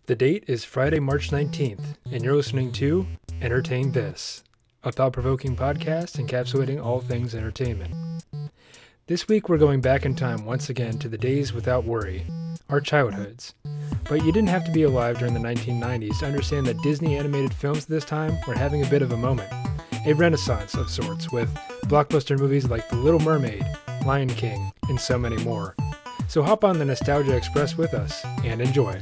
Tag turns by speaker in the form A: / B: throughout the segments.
A: The date is Friday, March 19th, and you're listening to Entertain This, a thought-provoking podcast encapsulating all things entertainment. This week we're going back in time once again to the days without worry, our childhoods. But you didn't have to be alive during the 1990s to understand that Disney animated films at this time were having a bit of a moment, a renaissance of sorts, with blockbuster movies like The Little Mermaid, Lion King, and so many more. So hop on the Nostalgia Express with us and enjoy.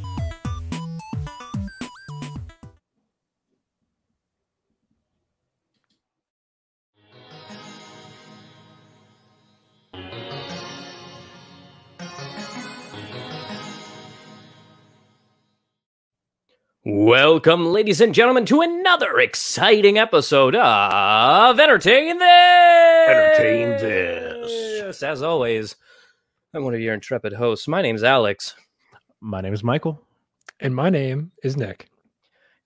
B: Welcome, ladies and gentlemen, to another exciting episode of Entertain This!
C: Entertain This.
B: As always, I'm one of your intrepid hosts. My name's Alex.
C: My name is Michael.
A: And my name is Nick.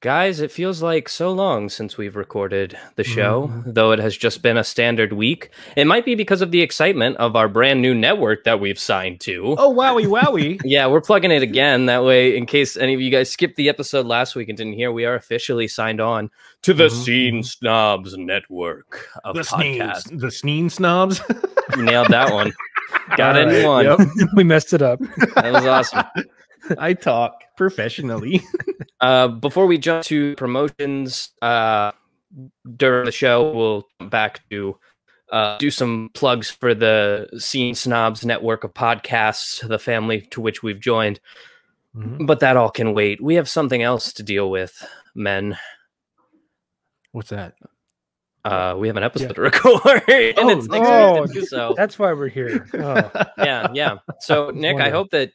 B: Guys, it feels like so long since we've recorded the show, though it has just been a standard week. It might be because of the excitement of our brand new network that we've signed to.
C: Oh, wowie, wowie.
B: Yeah, we're plugging it again. That way, in case any of you guys skipped the episode last week and didn't hear, we are officially signed on to the Scene Snobs network of podcasts.
C: The Sneen Snobs?
B: You nailed that one. Got it in one.
A: Yep. We messed it up.
B: That was awesome.
C: I talk professionally.
B: Before we jump to promotions during the show, we'll come back to do some plugs for the Scene Snobs network of podcasts, the family to which we've joined. But that all can wait. We have something else to deal with, men.
C: What's that?
B: We have an episode to record, and it's next week to do so.
A: That's why we're here. Oh.
B: Yeah. So, Nick, I hope that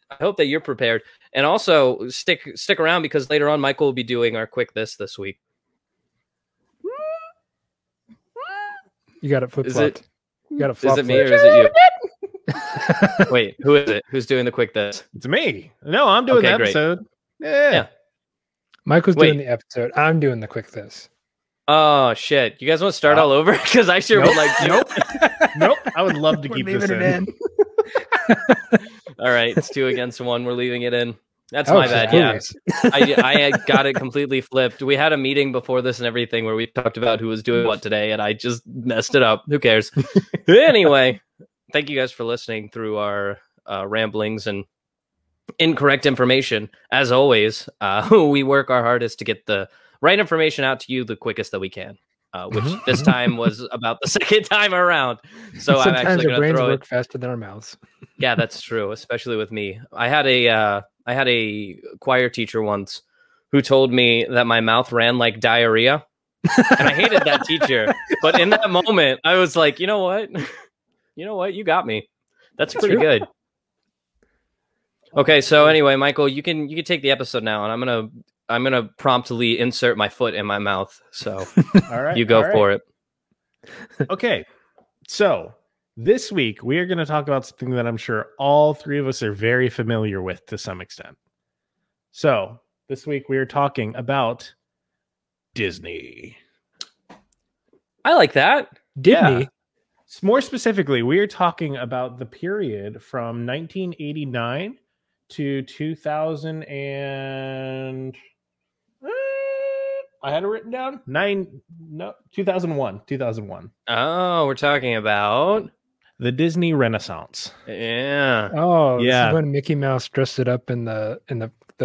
B: you're prepared, and also stick around because later on, Michael will be doing our quick this week.
A: You got it flip-flopped. You got it
B: Is it me or is it you? Wait, who is it? Who's doing the quick this?
C: It's me. No, I'm doing the episode. Yeah.
A: Michael's doing the episode. I'm doing the quick this.
B: Oh shit! You guys want to start all over? Because I sure would like to.
C: Nope. I would love to keep this in.
B: All right, it's 2 against 1. We're leaving it in. That's my bad. Yeah, I got it completely flipped. We had a meeting before this and everything where we talked about who was doing what today, and I just messed it up. Who cares? Anyway, thank you guys for listening through our ramblings and incorrect information. As always, we work our hardest to get the right information out to you the quickest that we can, which this time was about the second time around. So I'm actually going to throw
A: work faster than our mouths.
B: Yeah, that's true, especially with me. I had a choir teacher once who told me that my mouth ran like diarrhea, and I hated that teacher. But in that moment, I was like, you know what, you got me. That's pretty good. Okay, so anyway, Michael, you can take the episode now, and I'm gonna promptly insert my foot in my mouth. So,
C: all right,
B: you go for it.
C: Okay, so this week we are going to talk about something that I'm sure all three of us are very familiar with to some extent. So this week we are talking about Disney.
B: I like that.
A: Disney.
C: Yeah. More specifically, we are talking about the period from 1989 to 2000 and I had it written down. 2001.
B: Oh, we're talking about
C: the Disney Renaissance.
B: Yeah.
A: Oh,
C: yeah.
A: This is when Mickey Mouse dressed it up in the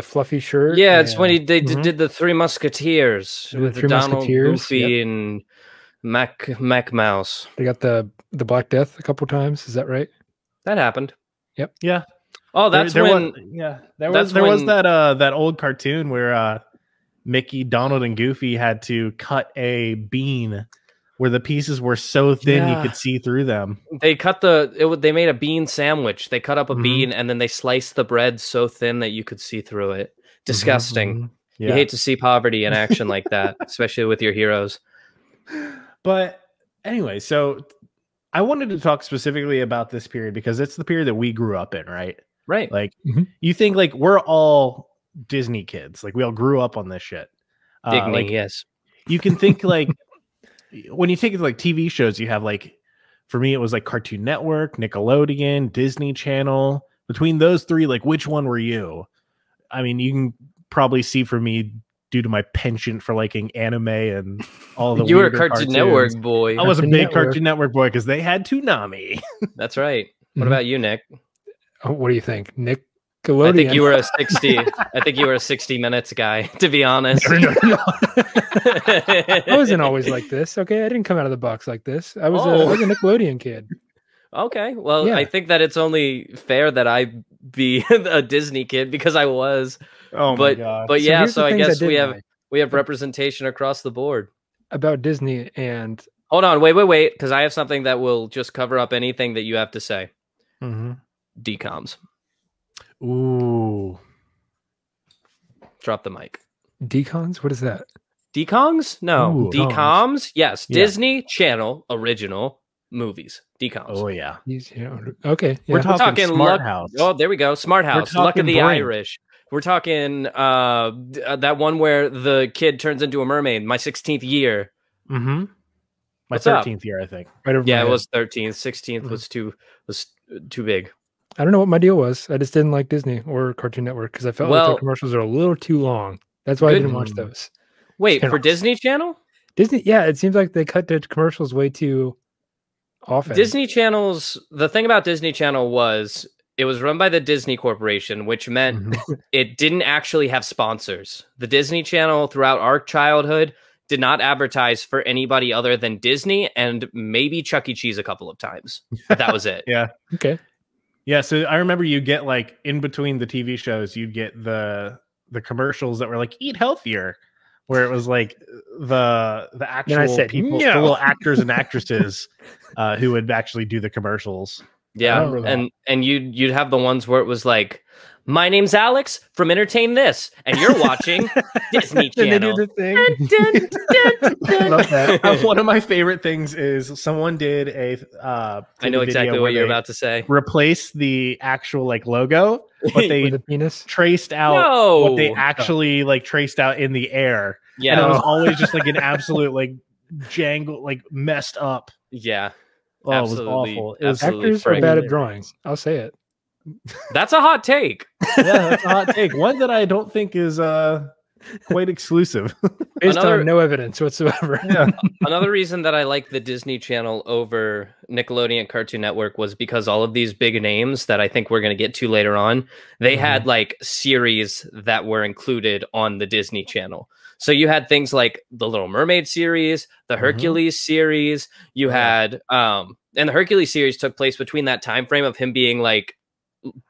A: fluffy shirt.
B: Yeah, it's when they did the Three Musketeers with
A: the Three
B: Donald,
A: Musketeers,
B: Goofy, and Mac Mouse.
A: They got the Black Death a couple times. Is that right?
B: That happened.
A: Yep.
C: Yeah.
B: Oh, that's
C: there
B: when.
C: Was that old cartoon where Mickey, Donald, and Goofy had to cut a bean where the pieces were so thin you could see through them.
B: They cut they made a bean sandwich. They cut up a bean and then they sliced the bread so thin that you could see through it. Disgusting. Yeah. You hate to see poverty in action like that, especially with your heroes.
C: But anyway, so I wanted to talk specifically about this period because it's the period that we grew up in, right?
B: Right.
C: Like you think like we're all Disney kids, like we all grew up on this shit.
B: Yes.
C: You can think like when you take it to like TV shows, you have like, for me, it was like Cartoon Network, Nickelodeon, Disney Channel. Between those three, like which one were you? I mean, you can probably see from me due to my penchant for liking anime and all the
B: you were a
C: weirder
B: Cartoon
C: cartoons.
B: Network boy.
C: I was a
A: Cartoon
C: big
A: Network.
C: Cartoon Network boy because they had Toonami.
B: That's right. What
A: Mhm.
B: about you, Nick?
A: Oh, what do you think, Nickelodeon?
B: I think you were a 60. I think you were a 60 Minutes guy, to be honest.
A: No. I wasn't always like this. Okay, I didn't come out of the box like this. I was
B: Oh.
A: a Nickelodeon kid.
B: Okay, well,
A: Yeah.
B: I think that it's only fair that I be a Disney kid because I was.
C: Oh
B: but
C: my god!
B: but yeah,
A: here's the
B: so I
A: things
B: guess
A: did
B: we
A: like
B: have representation across the board.
A: about Disney and
B: Hold on, wait, because I have something that will just cover up anything that you have to say. DComs.
C: Ooh,
B: Drop the mic.
A: decons. What is that?
B: DComs? No.
C: Ooh.
B: DComs? Yes.
C: Yeah.
B: Disney Channel original movies. DComs.
C: oh yeah.
A: Okay, yeah.
C: We're talking Smart
B: Luck-
C: House.
B: Oh, there we go. Smart House. Luck of
C: talking
B: the
C: Brink.
B: Irish. We're talking that one where the kid turns into a mermaid. My 16th year.
C: My
B: What's up?
C: 13th year, I think.
A: Right over
B: Yeah,
A: my
B: it
A: head.
B: was 13th. 16th
C: Mm-hmm.
B: was too big.
A: I don't know what my deal was. I just didn't like Disney or Cartoon Network because I felt like
B: Well-
A: the commercials are a little too long. That's why I
B: Good-
A: didn't watch those.
B: Wait, for
A: Channels.
B: Disney Channel?
A: Disney, yeah, it seems like they cut the commercials way too often.
B: Disney Channel's the thing about Disney Channel was it was run by the Disney Corporation, which meant
C: Mm-hmm.
B: it didn't actually have sponsors. The Disney Channel throughout our childhood did not advertise for anybody other than Disney and maybe Chuck E. Cheese a couple of times. But that was it.
C: Yeah.
A: Okay.
C: Yeah, so I remember you get like in between the TV shows, you'd get the commercials that were like eat healthier, where it was like the actual
A: said,
C: people,
A: "No."
C: the little actors and actresses who would actually do the commercials.
B: Yeah,
A: remember that.
B: and you'd have the ones where it was like, "My name's Alex from Entertain This," and you're watching Disney
A: Then they do
B: Channel.
A: the thing.
B: Dun,
A: I love that.
C: One of my favorite things is someone did a
B: I know exactly what you're about to say.
C: replace the actual like logo, but they
A: With a penis.
C: traced out
B: No.
C: what they actually like traced out in the air.
B: Yeah,
C: And it was always just like an absolute like jangle, like messed up.
B: yeah.
C: Oh,
B: Absolutely.
C: it was awful. It was
B: Absolutely
A: Actors are
B: friggin'
A: bad at
C: hilarious.
A: drawing. I'll say it.
B: That's a hot take.
C: Yeah, that's a hot take. One that I don't think is quite exclusive.
A: Based
B: Another-
A: on no evidence whatsoever.
C: Yeah.
B: Another reason that I like the Disney Channel over Nickelodeon Cartoon Network was because all of these big names that I think we're going to get to later on, they had like series that were included on the Disney Channel. So you had things like the Little Mermaid series, the Hercules series. You had and the Hercules series took place between that time frame of him being like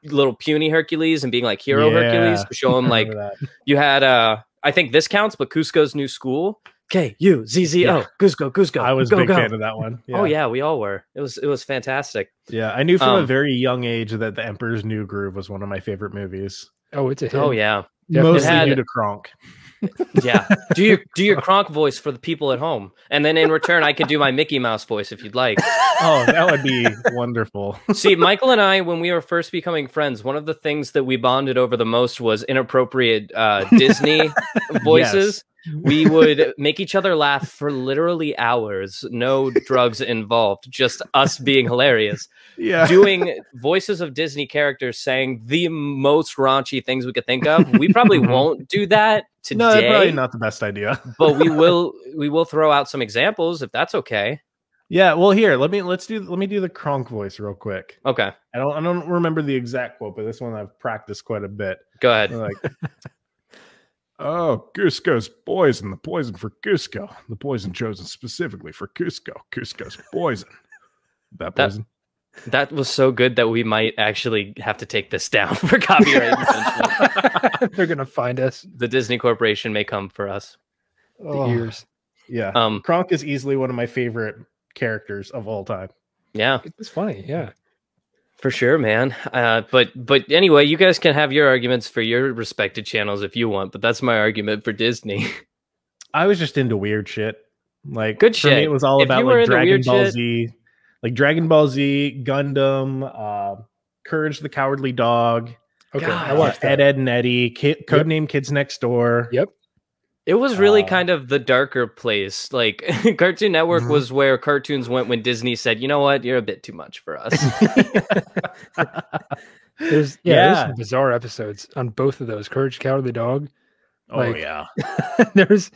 B: little puny Hercules and being like hero
C: Yeah.
B: Hercules to show him like
C: Remember that.
B: you had I think this counts, but Cusco's New School. K-U-Z-Z-O. Cusco.
C: I was a
B: go,
C: big
B: go.
C: fan of that one.
B: Oh yeah, we all were. It was fantastic.
C: Yeah, I knew from a
B: Um,
C: very young age that The Emperor's New Groove was one of my favorite movies.
A: Oh, it's a hit.
B: Oh yeah.
A: Definitely.
C: Mostly
B: had-
C: due to Kronk.
B: Yeah. Do your Kronk voice for the people at home. And then in return I could do my Mickey Mouse voice if you'd like.
C: Oh, that would be wonderful.
B: See, Michael and I, when we were first becoming friends, one of the things that we bonded over the most was inappropriate Disney voices. We would make each other laugh for literally hours. No drugs involved, just us being hilarious.
C: Yeah.
B: Doing voices of Disney characters saying the most raunchy things we could think of. We probably won't do that today,
C: No, that's probably not the best idea.
B: but we will throw out some examples if that's okay.
C: Yeah, well, here, let me do the Kronk voice real quick.
B: Okay,
C: I don't remember the exact quote, but this one I've practiced quite a bit.
B: go ahead.
C: Like, oh, Cusco's poison, the poison for Cusco, the poison chosen specifically for Cusco. Cusco's poison. That poison.
B: That was so good that we might actually have to take this down for copyright infringement.
A: They're gonna find us.
B: The Disney Corporation may come for us.
A: The ears.
C: Yeah.
B: Um,
C: Kronk is easily one of my favorite characters of all time.
B: yeah,
A: It's funny. Yeah.
B: for sure, man. But anyway, you guys can have your arguments for your respected channels if you want, but that's my argument for Disney.
C: I was just into weird shit. Like
B: Good
C: for me,
B: shit.
C: it was all
B: If
C: about
B: you were
C: like
B: into
C: Dragon
B: weird
C: Ball
B: shit-
C: Z, like Dragon Ball Z, Gundam, Courage the Cowardly Dog,
A: Okay.
B: God.
A: I watched that.
C: Ed and Eddie, Codename Kids Next Door.
A: Yep.
B: It was really
C: Uh,
B: kind of the darker place. Like Cartoon Network
C: Mhm.
B: was where cartoons went when Disney said, "You know what? You're a bit too much for us."
A: There's
C: Yeah.
A: some bizarre episodes on both of those. Courage, Cowardly Dog.
C: Oh yeah.
A: there's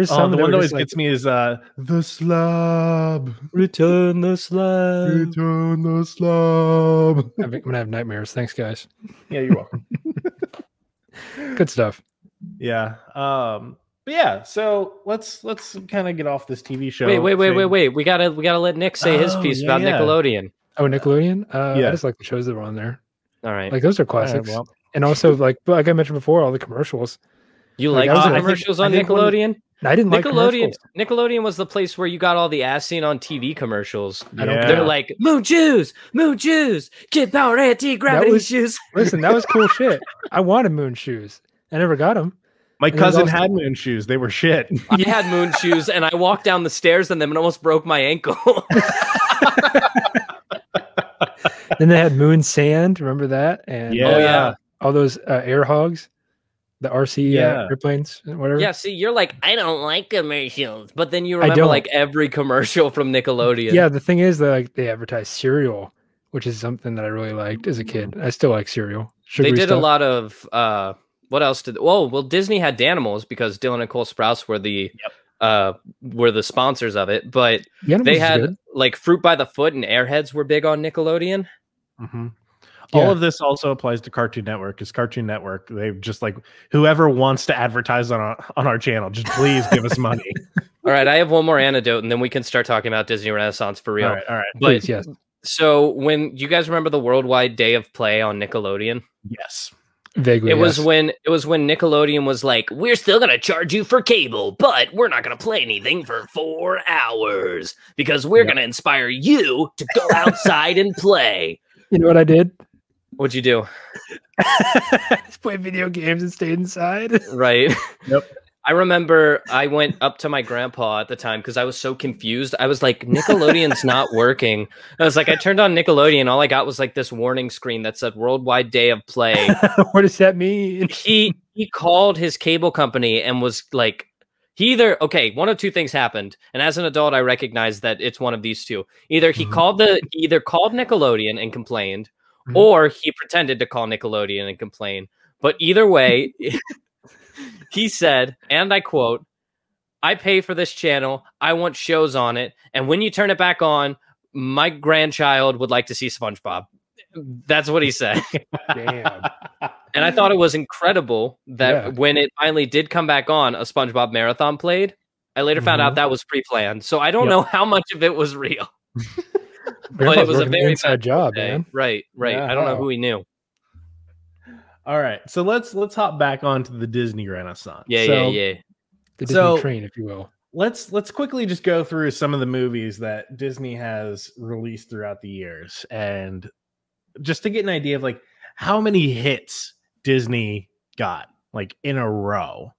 A: some
C: the
A: that
C: one that
A: were
C: always
A: just like,
C: gets me is the slab.
B: Return the slab.
C: Return the slab.
A: I'm gonna have nightmares. Thanks, guys.
C: Yeah, you're welcome.
A: Good stuff.
C: Yeah. But yeah, so let's kind of get off this TV show.
B: Wait. We gotta let Nick say his piece about Nickelodeon.
A: Oh, Nickelodeon.
C: Yeah.
A: I just like the shows that were on there.
B: All right.
A: Like those are classics.
C: All right, well.
A: And also, like I mentioned before, all the commercials.
B: You
A: Like,
B: like
A: I
B: the
A: think-
B: commercials
C: I
B: on
C: think
B: Nickelodeon?
A: I didn't like commercials.
B: Nickelodeon was the place where you got all the ass seen on TV commercials.
A: I don't
B: They're
A: care.
B: like moon shoes, kid power anti-gravity shoes.
A: Listen, that was cool shit. I wanted moon shoes. I never got them.
C: My
A: And it was
C: cousin
A: also-
C: had moon shoes. They were shit.
B: I had moon shoes, and I walked down the stairs in them and almost broke my ankle.
A: Then they had moon sand. Remember that? And
C: Yeah.
A: all those air hogs, the RC airplanes, whatever.
B: Yeah, see, you're like, I don't like commercials, but then you
A: I
B: remember
A: don't.
B: like every commercial from Nickelodeon.
A: Yeah, the thing is that like they advertise cereal, which is something that I really liked as a kid. I still like cereal.
B: they
A: Sugary
B: did
A: stuff.
B: a lot of what else did? Well, Disney had Danimals because Dylan and Cole Sprouse were the sponsors of it, but
A: The Animals
B: they
A: is
B: had
A: good.
B: like Fruit by the Foot and Airheads were big on Nickelodeon.
C: Mm-hmm.
A: Yeah.
C: All of this also applies to Cartoon Network, because Cartoon Network, they've just like, whoever wants to advertise on our channel, just please give us money.
B: All right, I have one more anecdote, and then we can start talking about Disney Renaissance for real.
C: All right.
B: But
A: Please, yes.
B: so when you guys remember the Worldwide Day of Play on Nickelodeon?
C: Yes.
A: Vaguely.
B: It was
A: yes.
B: when Nickelodeon was like, we're still gonna charge you for cable, but we're not gonna play anything for 4 hours because we're gonna inspire you to go outside and play.
A: You know what I did?
B: What'd you do?
A: Just play video games and stay inside.
B: Right.
C: Yep.
B: I remember I went up to my grandpa at the time because I was so confused. I was like, Nickelodeon's not working. I was like, I turned on Nickelodeon. All I got was like this warning screen that said Worldwide Day of Play.
A: What does that mean?
B: He called his cable company and was like, one of two things happened. And as an adult, I recognize that it's one of these two. Either he called Nickelodeon and complained, or he pretended to call Nickelodeon and complain. But either way, he said, and I quote, I pay for this channel. I want shows on it. And when you turn it back on, my grandchild would like to see SpongeBob. That's what he said.
A: Damn.
B: And I thought it was incredible that when it finally did come back on, a SpongeBob marathon played. I later found out that was pre-planned. So I don't know how much of it was real. But it was a very
A: inside job, man.
B: Right.
C: Yeah.
B: I don't know who he knew.
C: All right. So let's hop back onto the Disney Renaissance.
B: Yeah.
A: The Disney train, if you will.
C: Let's quickly just go through some of the movies that Disney has released throughout the years, and just to get an idea of like how many hits Disney got like in a row.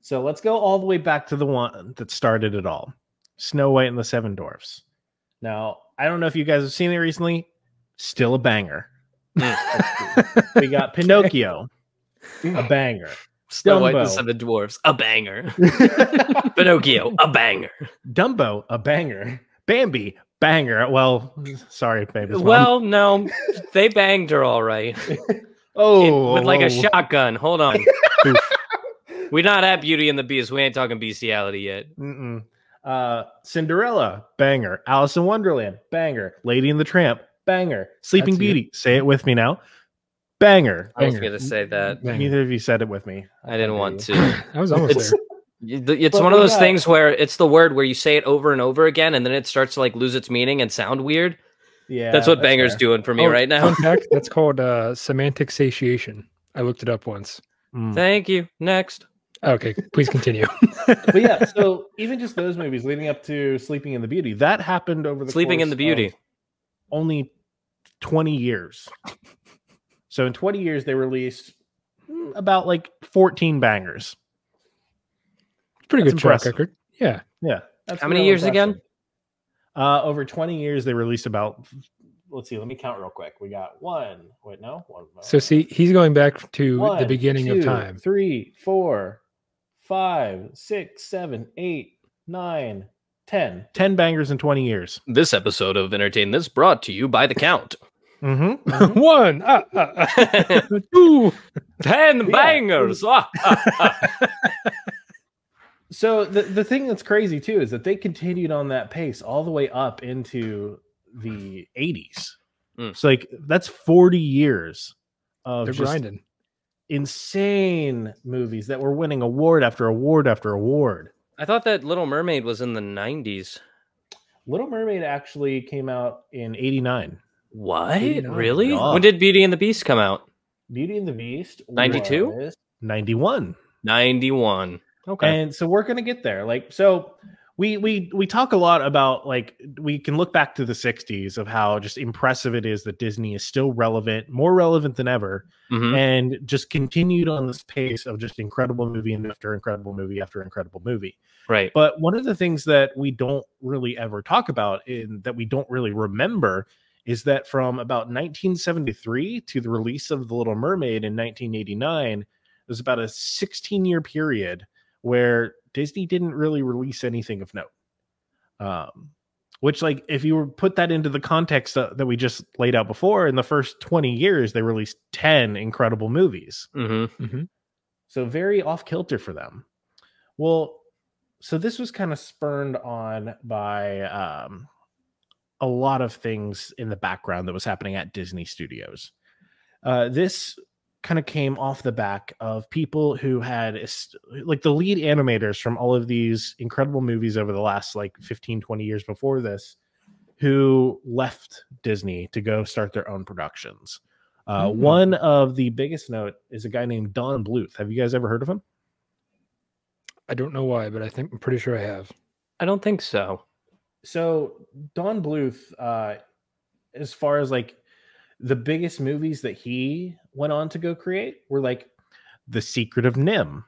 C: So let's go all the way back to the one that started it all, Snow White and the Seven Dwarfs. Now, I don't know if you guys have seen it recently. Still a banger. We got Pinocchio, a banger.
B: Snow White and
C: Dumbo.
B: the Seven Dwarfs, a banger. Pinocchio, a banger.
C: Dumbo, a banger. Bambi, banger. Well, sorry, baby.
B: Well, no, they banged her all right. With like a shotgun. Hold on. We're not at Beauty and the Beast. We ain't talking bestiality yet.
C: Cinderella, banger. Alice in Wonderland, banger. Lady and the Tramp, banger. Sleeping Beauty, say it with me now. Banger.
B: I was going to say that.
C: Neither of you said it with me.
B: I didn't want to.
A: I was almost there.
B: It's one of those things where it's the word where you say it over and over again, and then it starts to like lose its meaning and sound weird.
C: Yeah,
B: that's what banger's doing for me right now.
A: Fun fact, that's called semantic satiation. I looked it up once.
B: Thank you. Next.
A: Okay, please continue.
C: But yeah, so even just those movies leading up to Sleeping in the Beauty, that happened over the
B: Sleeping
C: course
B: in the Beauty.
C: of only 20 years. So in 20 years, they released about like 14 bangers.
A: Pretty
C: That's
A: good track
C: impressive.
A: record. Yeah.
C: Yeah.
B: How many years again?
C: Over 20 years, they released about, let's see, let me count real quick. We got one.
A: So see, he's going back to
C: One,
A: the beginning of
C: 2,
A: time.
C: 3, 4, 5, 6, 7, 8, 9, 10. 10 bangers in 20 years.
B: This episode of Entertain This brought to you by The Count.
A: 1, 2,
B: 10 bangers.
C: So the thing that's crazy too is that they continued on that pace all the way up into the 80s. So like that's 40 years of
A: they're grinding.
C: Insane movies that were winning award after award after award.
B: I thought that Little Mermaid was in the 90s.
C: Little Mermaid actually came out in 89.
B: What?
A: 89.
B: Really?
C: Yeah.
B: When did Beauty and the Beast come out?
C: Beauty and the Beast
B: 92?
C: 91.
B: 91. Okay.
C: And so we're gonna get there. Like, so we talk a lot about, like, we can look back to the 60s of how just impressive it is that Disney is still relevant, more relevant than ever, and just continued on this pace of just incredible movie after incredible movie after incredible movie.
B: Right.
C: But one of the things that we don't really ever talk about, that we don't really remember, is that from about 1973 to the release of The Little Mermaid in 1989, there's about a 16-year period where Disney didn't really release anything of note. Which, like, if you were put that into the context that we just laid out before, in the first 20 years, they released 10 incredible movies. So very off kilter for them. Well, so this was kind of spurned on by a lot of things in the background that was happening at Disney Studios. This kind of came off the back of people who had, like, the lead animators from all of these incredible movies over the last, like, 15, 20 years before this, who left Disney to go start their own productions. One of the biggest note is a guy named Don Bluth. Have you guys ever heard of him?
A: I don't know why, but I'm pretty sure I have.
B: I don't think so.
C: So Don Bluth, as far as, like, the biggest movies that he went on to go create were, like, The Secret of Nim,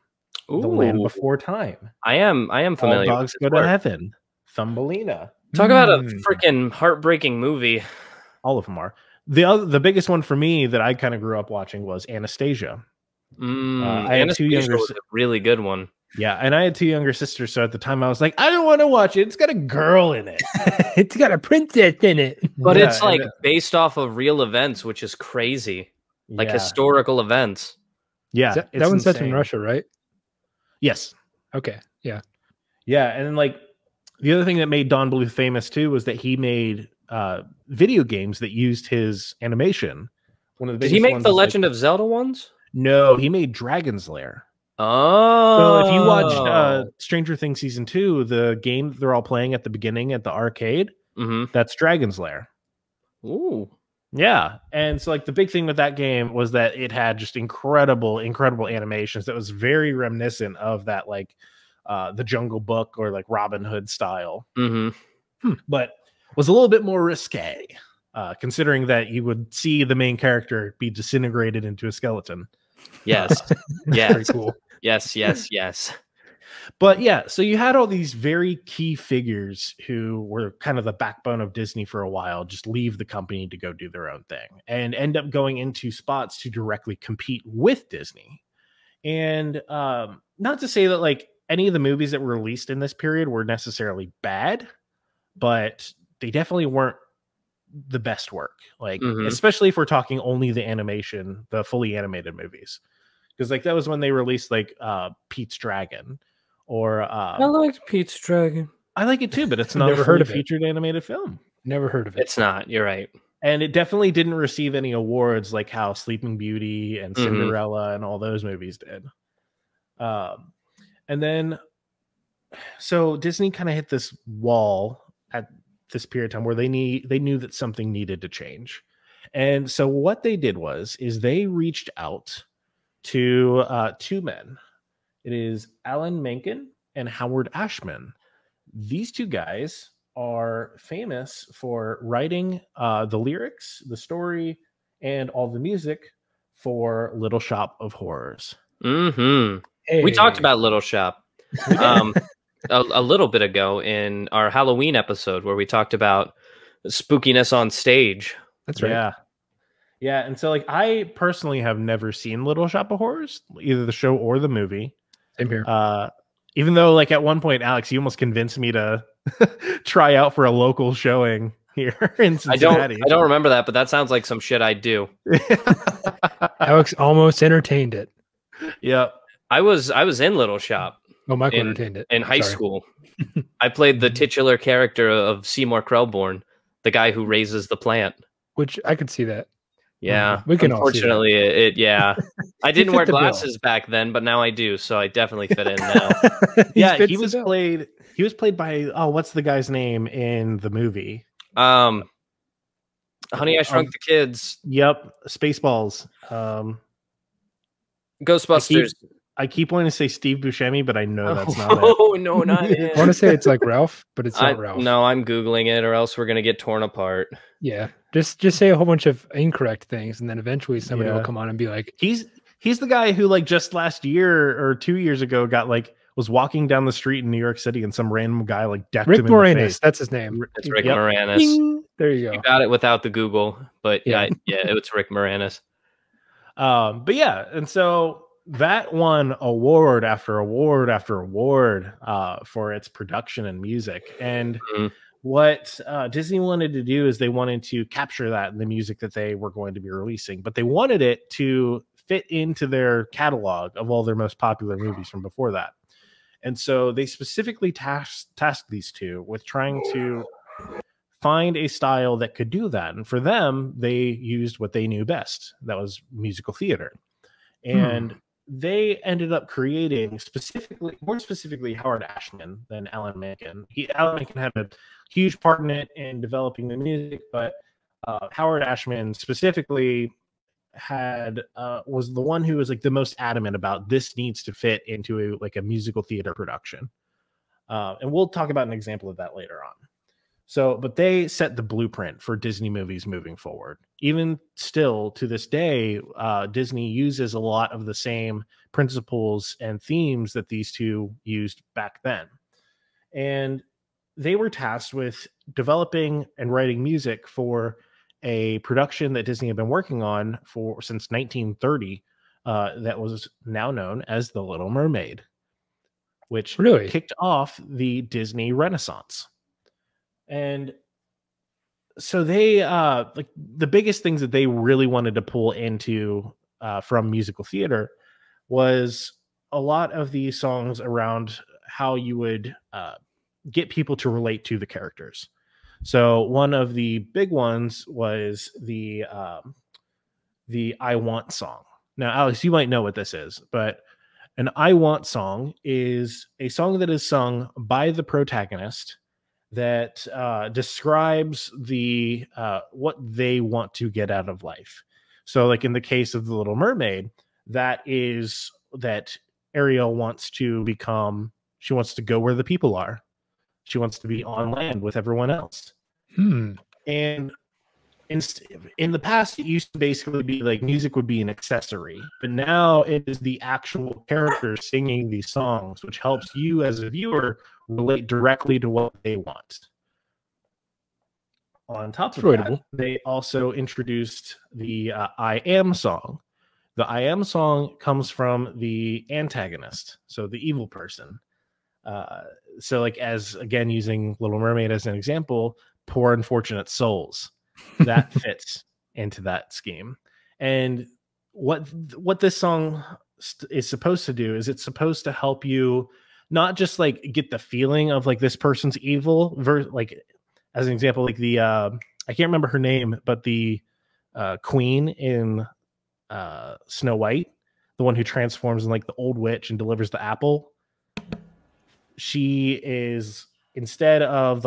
C: The Land Before Time.
B: I am familiar.
C: All Dogs Go to Heaven, Thumbelina.
B: Talk about a freaking heartbreaking movie.
C: All of them are. The biggest one for me that I kind of grew up watching was Anastasia. I had two younger.
B: Was a really good one.
C: Yeah, and I had two younger sisters, so at the time I was like, I don't want to watch it. It's got a girl in it.
A: It's got a princess in it.
B: But it's, like, based off of real events, which is crazy. Like, historical events.
C: Yeah.
A: That one's set in Russia, right?
C: Yes.
A: Okay. Yeah.
C: Yeah, and then, like, the other thing that made Don Bluth famous too was that he made video games that used his animation. One of the
B: Did he make the Legend of Zelda ones?
C: No, he made Dragon's Lair.
B: Oh,
C: so if you watch Stranger Things season 2, the game that they're all playing at the beginning at the arcade, that's Dragon's Lair.
B: Ooh,
C: yeah. And so, like, the big thing with that game was that it had just incredible animations that was very reminiscent of that, like, the Jungle Book or, like, Robin Hood style, but was a little bit more risque, considering that you would see the main character be disintegrated into a skeleton.
B: Yes. Yes.
A: Very cool.
B: Yes.
C: But yeah, so you had all these very key figures who were kind of the backbone of Disney for a while, just leave the company to go do their own thing and end up going into spots to directly compete with Disney. And not to say that, like, any of the movies that were released in this period were necessarily bad, but they definitely weren't the best work, like, especially if we're talking only the animation, the fully animated movies, because, like, that was when they released, like, Pete's Dragon, or
B: I liked Pete's Dragon.
C: I like it too, but it's not
A: Never
C: a
A: heard of
C: featured animated film.
A: Never heard of it.
B: It's not. You're right.
C: And it definitely didn't receive any awards like how Sleeping Beauty and Cinderella and all those movies did. And then, so Disney kind of hit this wall at this period of time where they knew that something needed to change. And so what they did is they reached out to two men. It is Alan Menken and Howard Ashman. These two guys are famous for writing the lyrics, the story, and all the music for Little Shop of Horrors.
A: Hey.
B: We talked about Little Shop a little bit ago in our Halloween episode where we talked about spookiness on stage.
A: That's right.
C: Yeah. And so, like, I personally have never seen Little Shop of Horrors, either the show or the movie.
A: Same here.
C: Even though, like, at one point, Alex, you almost convinced me to try out for a local showing here in Cincinnati.
B: I don't remember that, but that sounds like some shit I'd do.
A: Alex almost entertained it.
C: Yep.
B: I was in Little Shop.
A: Oh, Michael entertained it.
B: In high school. I played the titular character of Seymour Krelborn, the guy who raises the plant.
A: Which I could see that.
B: Yeah.
A: We can
B: unfortunately, all see that. Yeah. I didn't wear glasses back then, but now I do, so I definitely fit in now.
C: Yeah, he was played by what's the guy's name in the movie?
B: Honey, I Shrunk the Kids.
C: Yep. Spaceballs.
B: Ghostbusters.
C: I keep wanting to say Steve Buscemi, but I know that's not it.
B: Oh, no, not it.
A: I want to say it's like Ralph, but it's not Ralph.
B: No, I'm Googling it, or else we're going to get torn apart.
A: Yeah. Just say a whole bunch of incorrect things, and then eventually somebody will come on and be like...
C: He's the guy who, like, just last year or 2 years ago was walking down the street in New York City, and some random guy, like, decked him in the face.
A: That's his name.
B: It's Rick Moranis.
A: Ding! There you go.
B: You got it without the Google, but yeah, it's Rick Moranis.
C: But yeah, and so... that won award after award after award for its production and music. And what Disney wanted to do is they wanted to capture that in the music that they were going to be releasing, but they wanted it to fit into their catalog of all their most popular movies from before that. And so they specifically tasked these two with trying to find a style that could do that. And for them, they used what they knew best. That was musical theater. And they ended up creating more specifically Howard Ashman than Alan Menken. Alan Menken had a huge part in it in developing the music, but Howard Ashman specifically was the one who was like the most adamant about this needs to fit into a musical theater production. And we'll talk about an example of that later on. So, but they set the blueprint for Disney movies moving forward. Even still to this day, Disney uses a lot of the same principles and themes that these two used back then. And they were tasked with developing and writing music for a production that Disney had been working on since 1930 that was now known as The Little Mermaid, which kicked off the Disney Renaissance. And so they the biggest things that they really wanted to pull into from musical theater was a lot of these songs around how you would get people to relate to the characters. So one of the big ones was the I Want song. Now, Alex, you might know what this is, but an I Want song is a song that is sung by the protagonist that describes what they want to get out of life. So like in the case of The Little Mermaid, that is that Ariel wants to she wants to go where the people are. She wants to be on land with everyone else. And in the past, it used to basically be like music would be an accessory, but now it is the actual characters singing these songs, which helps you as a viewer relate directly to what they want. On top of that, they also introduced the I Am song. The I Am song comes from the antagonist, so the evil person. So like again, using Little Mermaid as an example, poor unfortunate souls. That fits into that scheme. And what this song is supposed to do is it's supposed to help you not just like get the feeling of like this person's evil, like as an example, like the I can't remember her name, but the queen in Snow White, the one who transforms in like the old witch and delivers the apple. She is instead of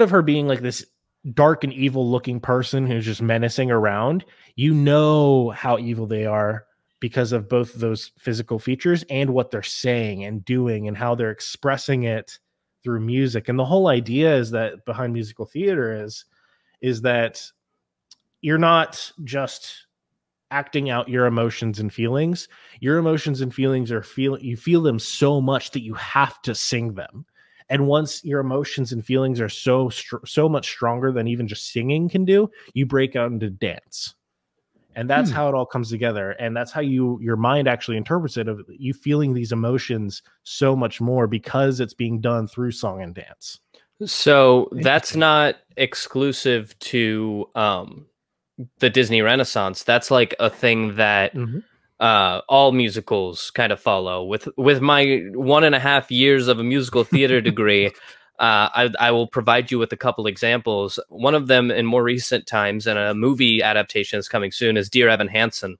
C: her being like this dark and evil looking person who's just menacing around, you know how evil they are because of both those physical features and what they're saying and doing and how they're expressing it through music. And the whole idea is that behind musical theater is that you're not just acting out your emotions and feelings. Your emotions and feelings you feel them so much that you have to sing them. And once your emotions and feelings are so much stronger than even just singing can do, you break out into dance. And that's how it all comes together. And that's how your mind actually interprets it, of you feeling these emotions so much more because it's being done through song and dance.
B: So that's not exclusive to the Disney Renaissance. That's like a thing that all musicals kind of follow. With my 1.5 years of a musical theater degree, I will provide you with a couple examples. One of them in more recent times, and a movie adaptation is coming soon, is Dear Evan Hansen.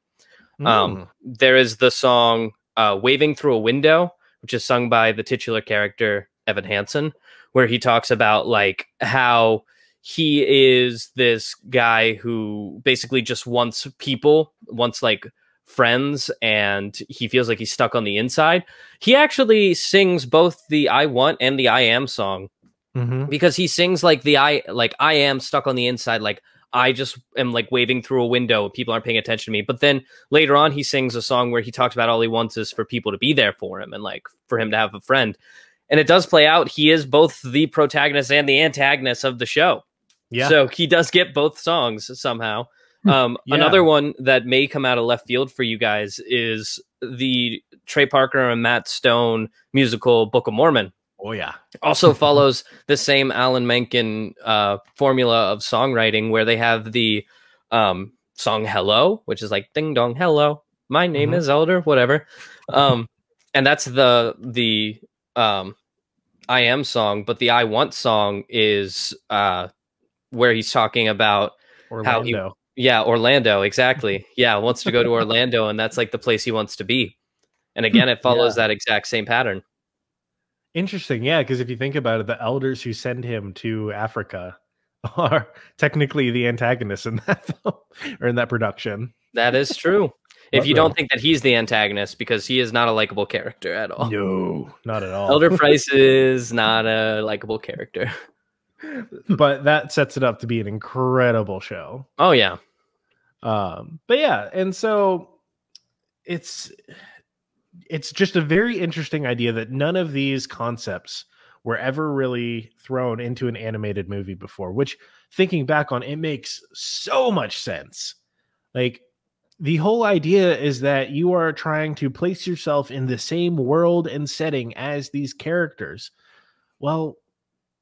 B: There is the song Waving Through a Window, which is sung by the titular character Evan Hansen, where he talks about like how he is this guy who basically just wants like friends, and he feels like he's stuck on the inside. He actually sings both the I Want and the I Am song, because he sings like I am stuck on the inside, like I just am like waving through a window, people aren't paying attention to me. But then later on he sings a song where he talks about all he wants is for people to be there for him and like for him to have a friend. And it does play out. He is both the protagonist and the antagonist of the show. Yeah. So he does get both songs somehow. Another one that may come out of left field for you guys is the Trey Parker and Matt Stone musical Book of Mormon.
C: Oh, yeah.
B: Also follows the same Alan Menken formula of songwriting, where they have the song Hello, which is like ding dong, hello, my name is Elder, whatever. And that's the I Am song, but the I Want song is where he's talking about
C: Orlando.
B: Orlando, exactly. Wants to go to Orlando, and that's like the place he wants to be. And again, it follows that exact same pattern.
C: Interesting, yeah, because if you think about it, the elders who send him to Africa are technically the antagonists in that film, or in that production.
B: That is true. If you don't think that he's the antagonist, because he is not a likable character at all.
C: No, not at all.
B: Elder Price is not a likable character.
C: But that sets it up to be an incredible show.
B: Oh, yeah.
C: But yeah, and so it's just a very interesting idea that none of these concepts were ever really thrown into an animated movie before, which, thinking back on it, makes so much sense. Like, the whole idea is that you are trying to place yourself in the same world and setting as these characters. Well,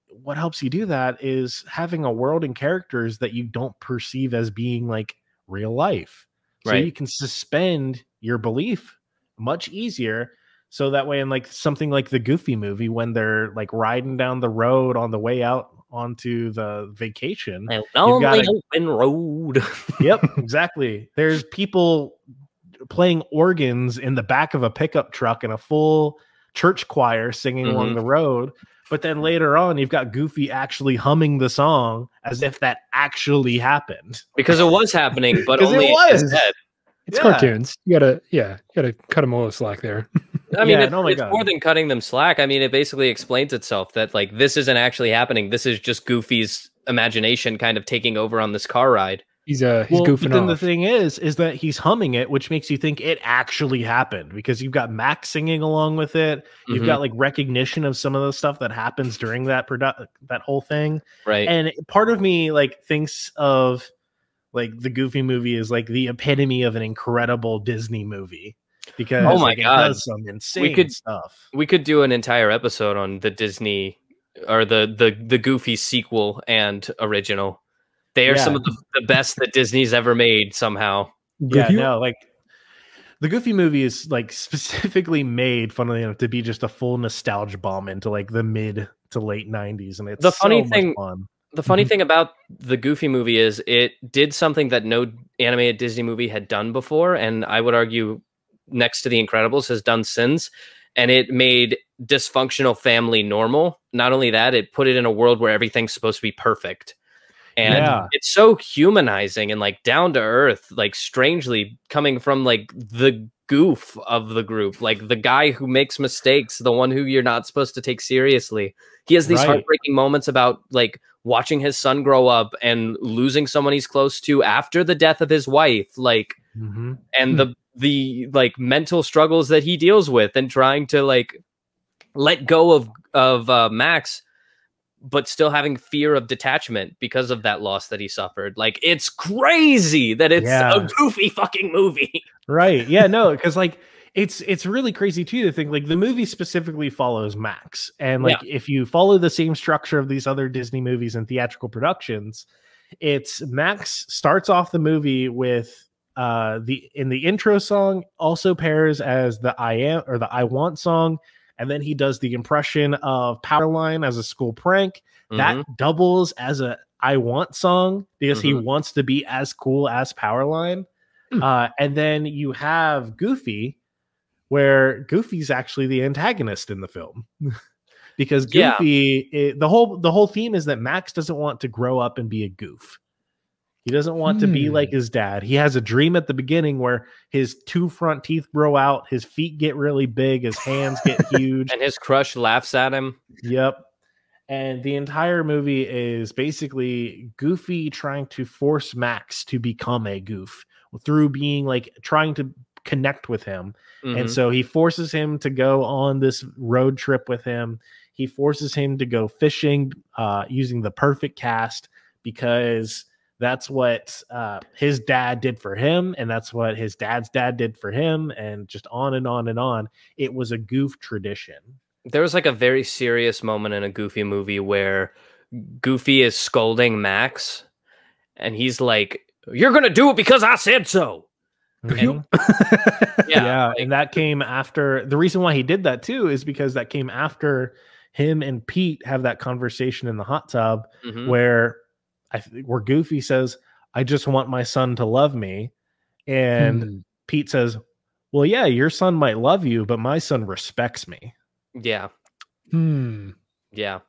C: what helps you do that is having a world and characters that you don't perceive as being like real life. So you can suspend your belief much easier. So that way, in like something like the Goofy movie, when they're like riding down the road on the way out onto the vacation,
B: you've got an open road.
C: Yep, exactly. There's people playing organs in the back of a pickup truck and a full church choir singing along the road. But then later on, you've got Goofy actually humming the song as if that actually happened.
B: Because it was happening, but only
C: it was.
B: In his head.
A: It's cartoons. You gotta cut them a little slack there.
B: I mean, it's more than cutting them slack. I mean, it basically explains itself that like this isn't actually happening. This is just Goofy's imagination kind of taking over on this car ride.
A: He's goofing
C: but then
A: off.
C: The thing is that he's humming it, which makes you think it actually happened, because you've got Max singing along with it. You've got like recognition of some of the stuff that happens during that that whole thing.
B: Right.
C: And part of me like thinks of like the Goofy movie is like the epitome of an incredible Disney movie, because
B: oh my God,
C: it does some insane stuff.
B: We could do an entire episode on the Disney or the Goofy sequel and original. They are some of the best that Disney's ever made somehow.
C: Yeah, no, like the Goofy movie is like specifically made, funnily enough, to be just a full nostalgia bomb into like the mid to late 90s. And it's
B: the funny thing.
C: Much fun.
B: The funny thing about the Goofy movie is it did something that no animated Disney movie had done before, and I would argue next to The Incredibles has done since, and it made dysfunctional family normal. Not only that, it put it in a world where everything's supposed to be perfect. And it's so humanizing and like down to earth, like strangely coming from like the goof of the group, like the guy who makes mistakes, the one who you're not supposed to take seriously. He has these heartbreaking moments about like watching his son grow up and losing someone he's close to after the death of his wife, like, and the like mental struggles that he deals with and trying to like let go of Max, but still having fear of detachment because of that loss that he suffered. Like, it's crazy that it's a Goofy fucking movie.
C: Right. Yeah, no, because like it's really crazy too to think like the movie specifically follows Max, and like if you follow the same structure of these other Disney movies and theatrical productions, it's Max starts off the movie with in the intro song also pairs as the I Am or the I Want song, and then he does the impression of Powerline as a school prank that doubles as a I Want song because he wants to be as cool as Powerline. And then you have Goofy, where Goofy's actually the antagonist in the film. Because Goofy, the whole theme is that Max doesn't want to grow up and be a goof. He doesn't want to be like his dad. He has a dream at the beginning where his 2 front teeth grow out, his feet get really big, his hands get huge.
B: And his crush laughs at him.
C: Yep. And the entire movie is basically Goofy trying to force Max to become a goof through being like trying to connect with him. And so he forces him to go on this road trip with him. He forces him to go fishing using the perfect cast because that's what his dad did for him, and that's what his dad's dad did for him, and just on and on and on. It was a goof tradition.
B: There was like a very serious moment in a Goofy movie where Goofy is scolding Max, and he's like, "You're gonna do it because I said so." And,
C: And that came after. The reason why he did that too is because that came after him and Pete have that conversation in the hot tub where Goofy says, "I just want my son to love me," and Pete says, "Well, yeah, your son might love you, but my son respects me."
B: Yeah. Yeah.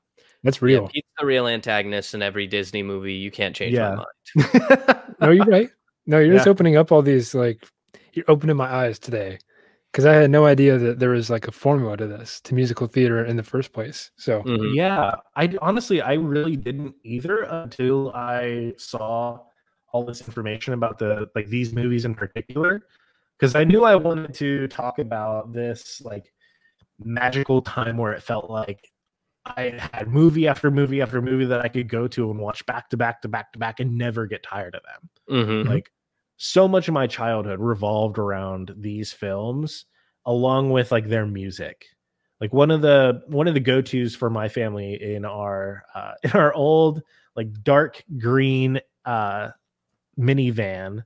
A: That's real.
B: Yeah, Pete's the real antagonist in every Disney movie. You can't change my mind.
A: No, you're right. No, you're just opening up all these, like, you're opening my eyes today. Because I had no idea that there was like a formula to this, to musical theater in the first place. So
C: I honestly, I really didn't either until I saw all this information about these movies in particular. Because I knew I wanted to talk about this like magical time where it felt like I had movie after movie after movie that I could go to and watch back to back to back to back and never get tired of them. Like so much of my childhood revolved around these films, along with like their music. Like one of the go-tos for my family in our old like dark green minivan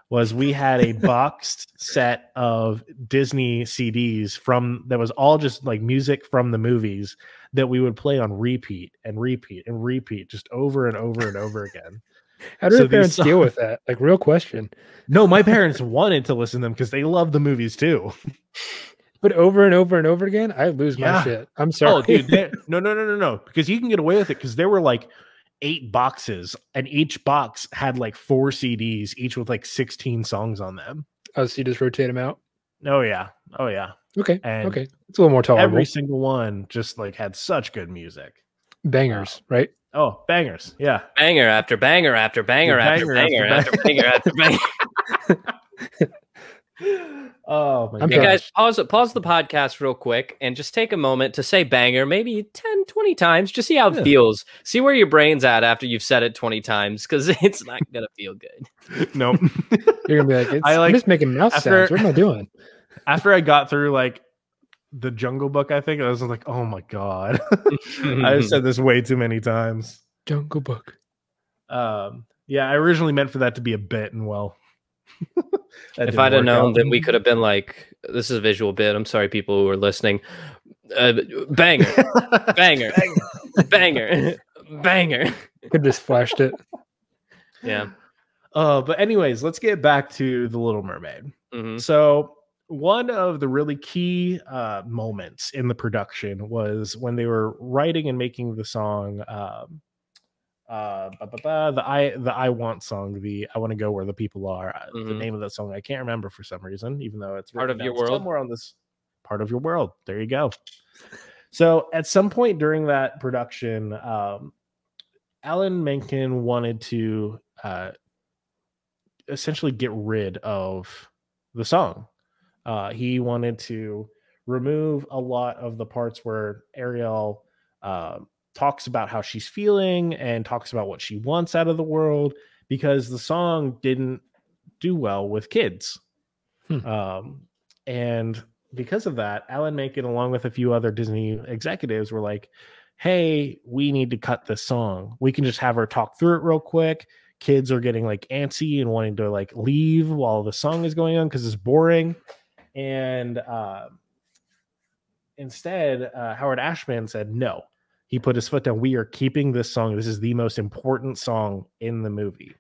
C: was we had a boxed set of Disney CDs that was all just like music from the movies that we would play on repeat and repeat and repeat just over and over and over again.
A: How do your parents deal with that? Like, real question.
C: No, my parents wanted to listen to them because they love the movies too.
A: But over and over and over again, I lose my shit. I'm sorry.
C: Oh, dude. No. Because you can get away with it because there were like 8 boxes and each box had like 4 CDs, each with like 16 songs on them.
A: Oh, so you just rotate them out?
C: Oh, yeah.
A: Okay.
C: And
A: okay. It's a little more tolerable.
C: Every single one just like had such good music.
A: Bangers, right?
C: Oh, bangers. Yeah.
B: Banger after banger after banger after banger after banger after banger.
C: Oh my god.
B: Hey guys, pause the podcast real quick and just take a moment to say banger maybe 10, 20 times. Just see how it feels. See where your brain's at after you've said it 20 times, because it's not gonna feel good.
C: Nope.
A: You're gonna be like, I'm just making mouth sounds. What am I doing?
C: After I got through like the Jungle Book, I think I was like, oh my god. I've said this way too many times.
A: Jungle Book.
C: Yeah, I originally meant for that to be a bit, and well,
B: if I'd have known, then we could have been like, this is a visual bit. I'm sorry, people who are listening. Banger, banger, banger, banger.
A: Could just flashed it.
B: Yeah.
C: But anyways, let's get back to The Little Mermaid. So one of the really key moments in the production was when they were writing and making the song, the I Want song, the I Want to Go Where the People Are. The name of that song I can't remember for some reason, even though it's
B: Part of Your World.
C: Somewhere on this Part of Your World. There you go. So at some point during that production, Alan Menken wanted to essentially get rid of the song. He wanted to remove a lot of the parts where Ariel talks about how she's feeling and talks about what she wants out of the world, because the song didn't do well with kids. And because of that, Alan Menken, along with a few other Disney executives, were like, hey, we need to cut this song. We can just have her talk through it real quick. Kids are getting like antsy and wanting to like leave while the song is going on because it's boring. And instead, Howard Ashman said no. He put his foot down. We are keeping this song. This is the most important song in the movie.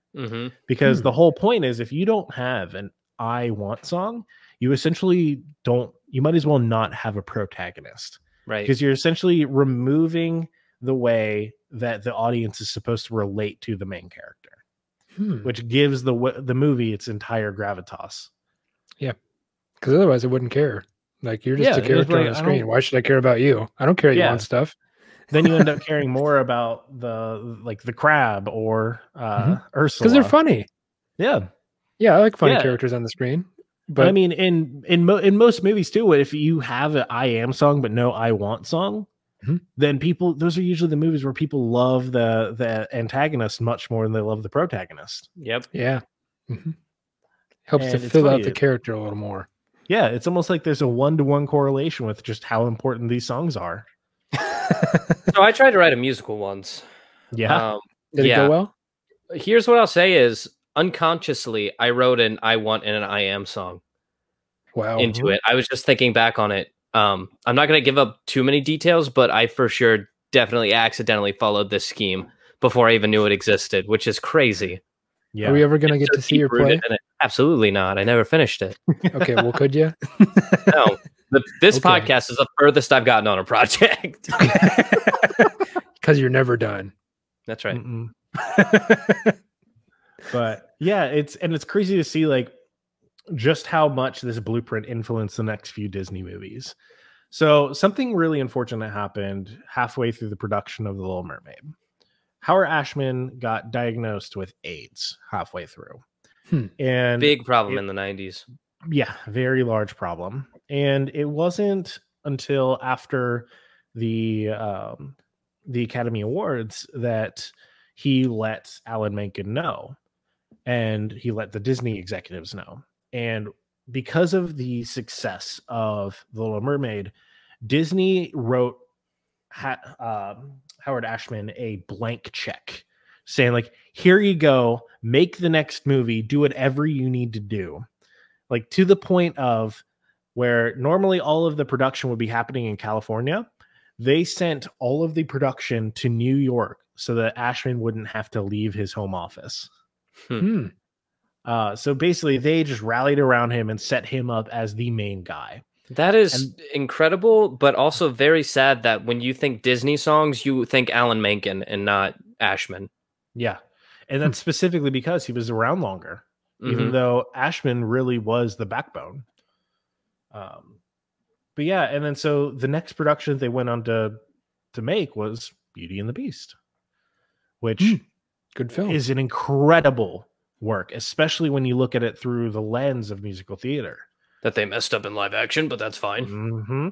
C: Because the whole point is, if you don't have an I Want song, you essentially don't, you might as well not have a protagonist.
B: Right.
C: Because you're essentially removing the way that the audience is supposed to relate to the main character, which gives the movie its entire gravitas.
A: Yeah. Because otherwise I wouldn't care. Like, you're just a character on the screen. Why should I care about you? I don't care that you want stuff.
C: Then you end up caring more about the crab or Ursula.
A: Because they're funny.
C: Yeah.
A: Yeah, I like funny characters on the screen. But
C: I mean, in most movies too, if you have an I Am song but no I Want song, then those are usually the movies where people love the antagonist much more than they love the protagonist.
B: Yep.
A: Yeah. Helps to fill out the character a little more.
C: Yeah, it's almost like there's a 1-to-1 correlation with just how important these songs are.
B: So I tried to write a musical once.
C: Yeah.
A: Did it go well?
B: Here's what I'll say is, unconsciously, I wrote an I Want and an I Am song into it. I was just thinking back on it. I'm not going to give up too many details, but I for sure definitely accidentally followed this scheme before I even knew it existed, which is crazy.
A: Yeah. Are we ever going to get to see your play?
B: Absolutely not. I never finished it.
A: Okay, well, could you?
B: No. This podcast is the furthest I've gotten on a project.
A: Because you're never done.
B: That's right.
C: But yeah, it's crazy to see like just how much this blueprint influenced the next few Disney movies. So something really unfortunate happened halfway through the production of The Little Mermaid. Howard Ashman got diagnosed with AIDS halfway through. And
B: big problem in the 90s.
C: Yeah, very large problem. And it wasn't until after the Academy Awards that he let Alan Menken know, and he let the Disney executives know. And because of the success of The Little Mermaid, Disney wrote Howard Ashman a blank check saying, like, here you go, make the next movie, do whatever you need to do. Like, to the point of where normally all of the production would be happening in California, they sent all of the production to New York so that Ashman wouldn't have to leave his home office. So basically, they just rallied around him and set him up as the main guy.
B: That is incredible, but also very sad that when you think Disney songs, you think Alan Menken and not Ashman.
C: Yeah. And that's specifically because he was around longer, even though Ashman really was the backbone. But yeah, and then so the next production they went on to make was Beauty and the Beast, which
A: good film
C: is an incredible work, especially when you look at it through the lens of musical theater.
B: That they messed up in live action, but that's fine.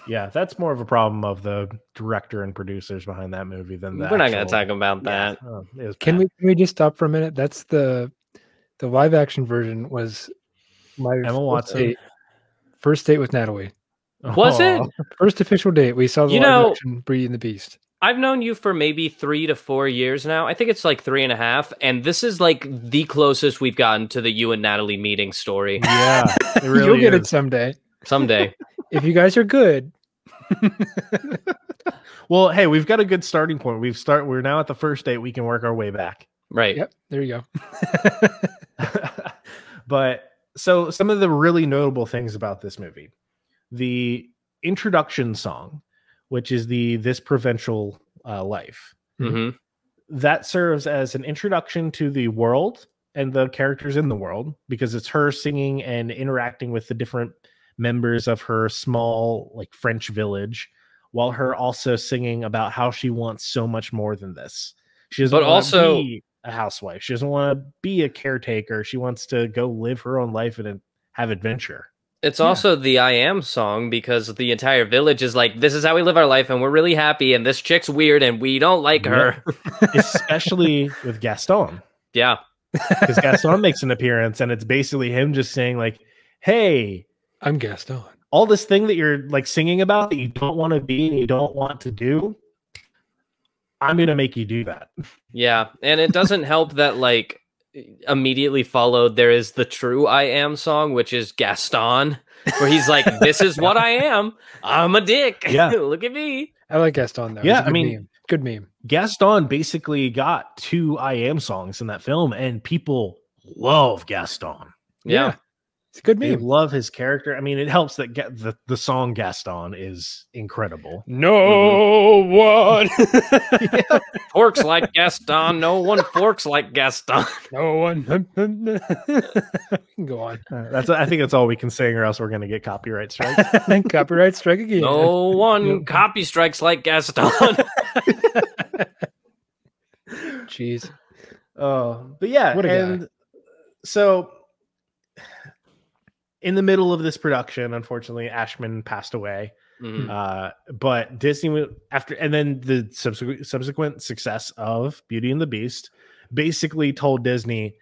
C: Yeah, that's more of a problem of the director and producers behind that movie than that.
B: We're not going to talk about that.
A: Can we just stop for a minute? That's the live action version was my
C: Emma Watson.
A: First date with Natalie.
B: Was it?
A: First official date. We saw the live action Beauty and the Beast.
B: I've known you for maybe 3 to 4 years now. I think it's like 3.5. And this is like the closest we've gotten to the you and Natalie meeting story.
C: Yeah, it really
A: You'll get it someday.
B: Someday.
A: If you guys are good.
C: Well, hey, we've got a good starting point. We're now at the first date. We can work our way back.
B: Right.
A: Yep. There you go.
C: But so some of the really notable things about this movie, the introduction song, which is the This Provincial Life, that serves as an introduction to the world and the characters in the world, because it's her singing and interacting with the different members of her small, like, French village, while her also singing about how she wants so much more than this. She doesn't want to be a housewife. She doesn't want to be a caretaker. She wants to go live her own life and have adventure.
B: It's also the I Am song, because the entire village is like, this is how we live our life, and we're really happy, and this chick's weird, and we don't like her.
C: Especially with Gaston.
B: Yeah.
C: Because Gaston makes an appearance, and it's basically him just saying, like, hey,
A: I'm Gaston.
C: All this thing that you're like singing about that you don't want to be and you don't want to do, I'm going to make you do that.
B: Yeah. And it doesn't help that like immediately followed there is the true I Am song, which is Gaston, where he's like, this is what I am. I'm a dick.
C: Yeah.
B: Look at me.
A: I like Gaston though.
C: Yeah, I mean,
A: meme. Good meme.
C: Gaston basically got 2 I Am songs in that film, and people love Gaston.
B: Yeah.
A: It's a good
C: They
A: meme.
C: love his character. I mean, it helps that the song Gaston is incredible.
A: No one.
B: Forks like Gaston. No one forks like Gaston.
A: No one. Go on.
C: I think that's all we can sing, or else we're going to get copyright strikes.
A: Copyright strike again.
B: No one copy strikes like Gaston.
A: Jeez.
C: But yeah,
A: What a
C: and so in the middle of this production, unfortunately, Ashman passed away. But Disney and then the subsequent success of Beauty and the Beast basically told Disney,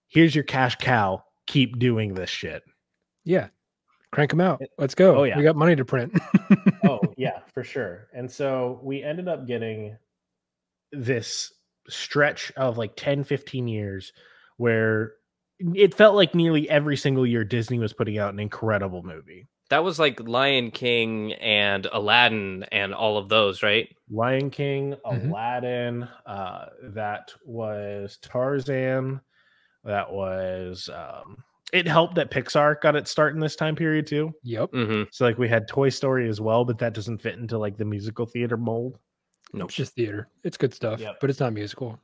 C: "Here's your cash cow. Keep doing this shit."
A: Yeah. Crank them out. Let's go.
C: Oh, yeah.
A: We got money to print.
C: Oh yeah, for sure. And so we ended up getting this stretch of like 10, 15 years where it felt like nearly every single year Disney was putting out an incredible movie.
B: That was like Lion King and Aladdin and all of those, right?
C: Lion King, Aladdin, that was Tarzan, that was it helped that Pixar got its start in this time period too.
A: Yep.
C: So like we had Toy Story as well, but that doesn't fit into like the musical theater mold.
A: Nope. It's just theater. It's good stuff, but it's not musical.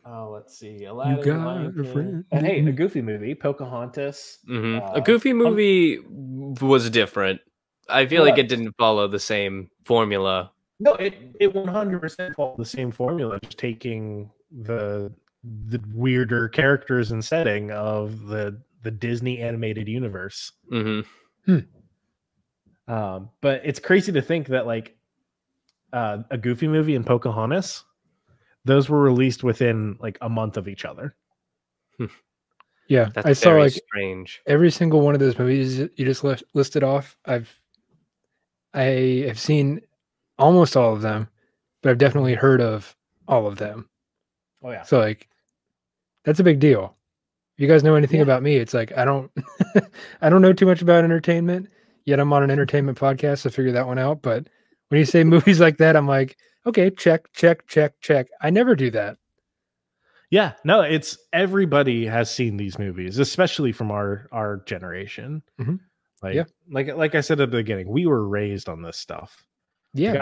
C: Let's see. Aladdin,
A: got
C: Lion
A: a
C: King.
A: friend.
C: And hey, a Goofy movie, Pocahontas.
B: A Goofy movie was different. I feel like it didn't follow the same formula.
C: No, it 100% followed the same formula, just taking the weirder characters and setting of the Disney animated universe. But it's crazy to think that like a Goofy movie and Pocahontas, those were released within like a month of each other.
A: Yeah,
B: That's
A: I saw
B: very
A: like
B: strange.
A: every single one of those movies you just listed off. I have seen almost all of them, but I've definitely heard of all of them.
C: Oh yeah.
A: So like, that's a big deal. If you guys know anything about me, it's like I don't know too much about entertainment. Yet I'm on an entertainment podcast to figure that one out. But when you say movies like that, I'm like, okay, check. I never do that.
C: Yeah, no, it's everybody has seen these movies, especially from our generation. Like I said at the beginning, we were raised on this stuff.
A: Yeah,
C: like,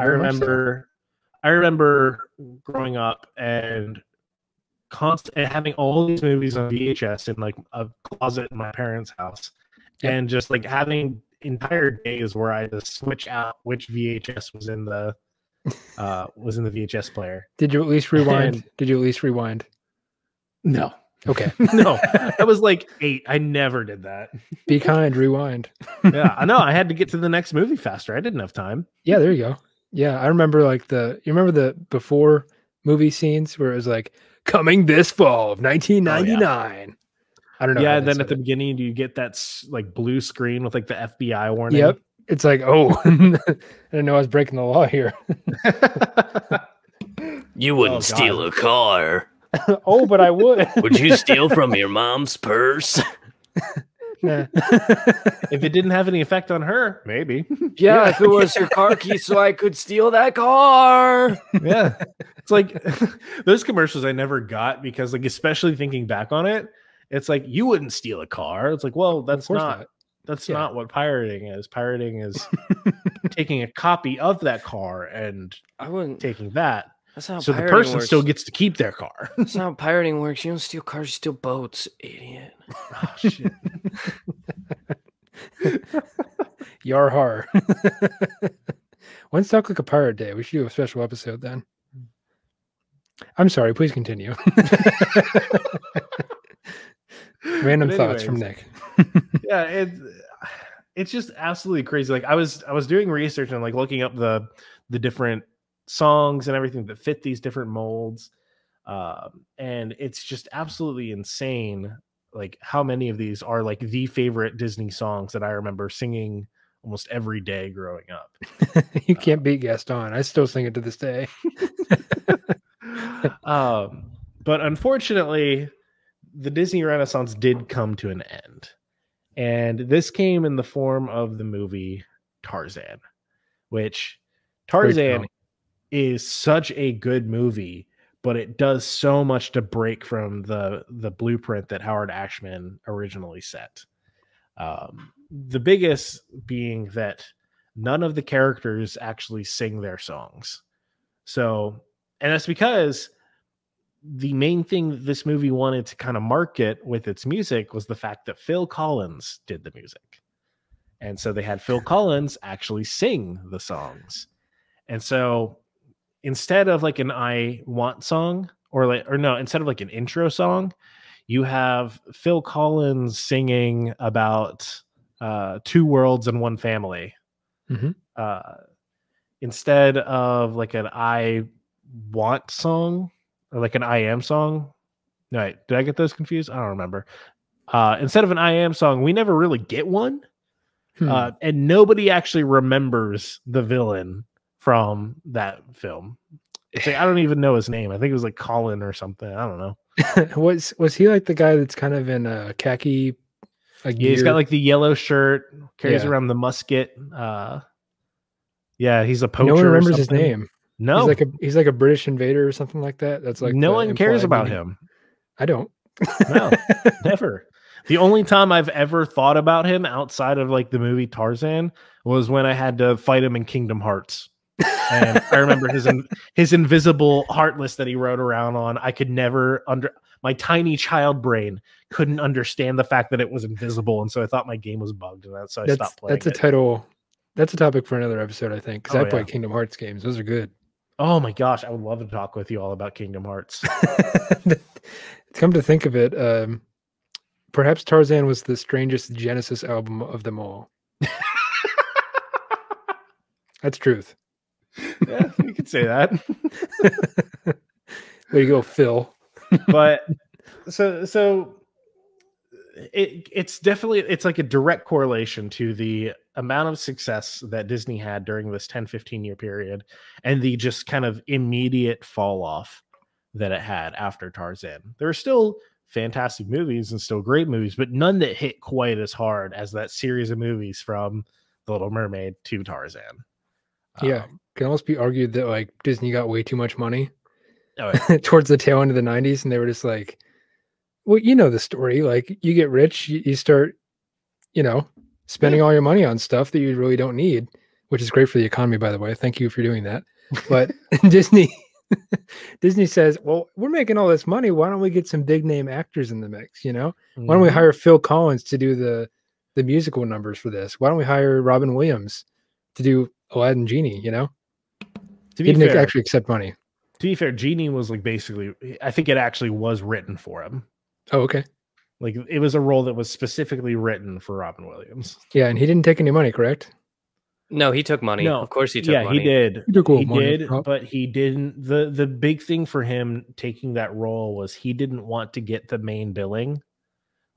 C: I remember growing up and having all these movies on VHS in like a closet in my parents' house, and just like having entire days where I just switch out which VHS was in the VHS player.
A: Did you at least rewind?
C: No.
A: Okay.
C: No. I was like 8. I never did that.
A: Be kind, rewind.
C: Yeah, I know. I had to get to the next movie faster. I didn't have time.
A: Yeah, there you go. Yeah, I remember like you remember the before movie scenes where it was like coming this fall of 1999. Oh, yeah. I don't know.
C: Yeah, and then at the beginning you get that like blue screen with like the FBI warning.
A: Yep. It's like, oh, I didn't know I was breaking the law here.
B: You wouldn't steal a car.
A: Oh, but I would.
B: Would you steal from your mom's purse?
A: Nah.
C: If it didn't have any effect on her, maybe.
B: Yeah, if it was your car key so I could steal that car.
C: Yeah. It's like those commercials I never got because like, especially thinking back on it, it's like you wouldn't steal a car. It's like, well, that's not what pirating is. Pirating is taking a copy of that car and taking that.
B: That's not
C: so the person still gets to keep their car.
B: That's not how pirating works. You don't steal cars, you steal boats, idiot.
C: Oh shit.
A: Yar har. When's Talk Like a Pirate Day? We should do a special episode then. I'm sorry, please continue. Random thoughts from Nick.
C: Yeah, it's just absolutely crazy. Like I was doing research and like looking up the different songs and everything that fit these different molds, and it's just absolutely insane like how many of these are like the favorite Disney songs that I remember singing almost every day growing up.
A: You can't beat Gaston. I still sing it to this day.
C: But unfortunately, the Disney Renaissance did come to an end. And this came in the form of the movie Tarzan, which Tarzan is such a good movie, but it does so much to break from the blueprint that Howard Ashman originally set. The biggest being that none of the characters actually sing their songs. So, and that's because the main thing this movie wanted to kind of market with its music was the fact that Phil Collins did the music. And so they had Phil Collins actually sing the songs. And so instead of like an I Want song instead of like an intro song, you have Phil Collins singing about two worlds and one family. Instead of like an I Want song or like an I Am song. No, wait, did I get those confused? I don't remember. Instead of an I Am song, we never really get one. And nobody actually remembers the villain from that film. It's like, I don't even know his name. I think it was like Colin or something. I don't know.
A: Was he like the guy that's kind of in a khaki?
C: Yeah, he's got like the yellow shirt, carries around the musket. Yeah, he's a poacher.
A: No one remembers his name.
C: No,
A: he's like a British invader or something like that. That's like
C: no one cares about him.
A: I don't.
C: No, never. The only time I've ever thought about him outside of like the movie Tarzan was when I had to fight him in Kingdom Hearts. And I remember his invisible heartless that he rode around on. I could never my tiny child brain couldn't understand the fact that it was invisible, and so I thought my game was bugged, and so I stopped playing.
A: That's a title. That's a topic for another episode, I think, because I play Kingdom Hearts games. Those are good.
C: Oh my gosh, I would love to talk with you all about Kingdom Hearts.
A: Come to think of it, perhaps Tarzan was the strangest Genesis album of them all. That's truth.
C: Yeah, you could say that.
A: There you go, Phil.
C: But so it's definitely, it's like a direct correlation to the amount of success that Disney had during this 10-15 year period and the just kind of immediate fall off that it had after Tarzan. There are still fantastic movies and still great movies, but none that hit quite as hard as that series of movies from The Little Mermaid to Tarzan.
A: Yeah, can almost be argued that like Disney got way too much money towards the tail end of the 90s, and they were just like, well, you know the story. Like, you get rich, you start, spending all your money on stuff that you really don't need, which is great for the economy, by the way. Thank you for doing that. But Disney says, well, we're making all this money. Why don't we get some big name actors in the mix? Why don't we hire Phil Collins to do the musical numbers for this? Why don't we hire Robin Williams to do Aladdin Genie? To be fair, didn't actually accept money.
C: To be fair, Genie was like basically, I think it actually was written for him.
A: Oh, okay.
C: Like, it was a role that was specifically written for Robin Williams.
A: Yeah, and he didn't take any money, correct?
B: No, he took money. No, of course he took money.
C: Yeah, he did.
A: He
C: did, but he didn't. The big thing for him taking that role was he didn't want to get the main billing.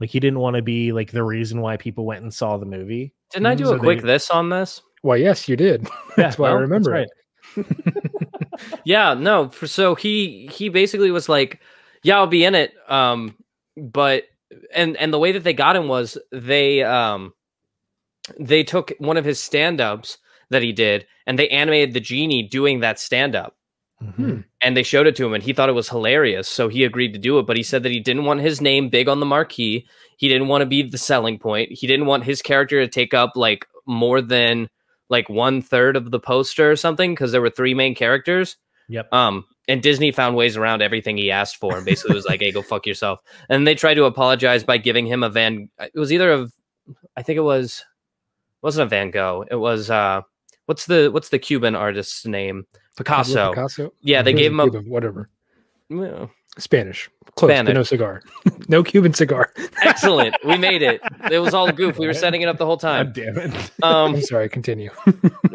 C: Like, he didn't want to be like the reason why people went and saw the movie.
B: Didn't I do a quick this on this?
A: Why, yes, you did. That's why I remember it.
B: Yeah, no. So he basically was like, yeah, I'll be in it. But and the way that they got him was they took one of his stand-ups that he did and they animated the genie doing that stand-up. And they showed it to him and he thought it was hilarious. So he agreed to do it, but he said that he didn't want his name big on the marquee. He didn't want to be the selling point. He didn't want his character to take up like more than like 1/3 of the poster or something, because there were 3 main characters.
C: Yep.
B: And Disney found ways around everything he asked for and basically was like, hey, go fuck yourself. And they tried to apologize by giving him a it wasn't a Van Gogh. It was what's the Cuban artist's name? Picasso.
A: Picasso?
B: Yeah, they gave him
A: Cuban, whatever.
B: Yeah.
A: Spanish. Close, Spanish. But no cigar. No Cuban cigar.
B: Excellent. We made it. It was all a goof. We were setting it up the whole time.
C: God damn it.
A: I'm sorry, continue.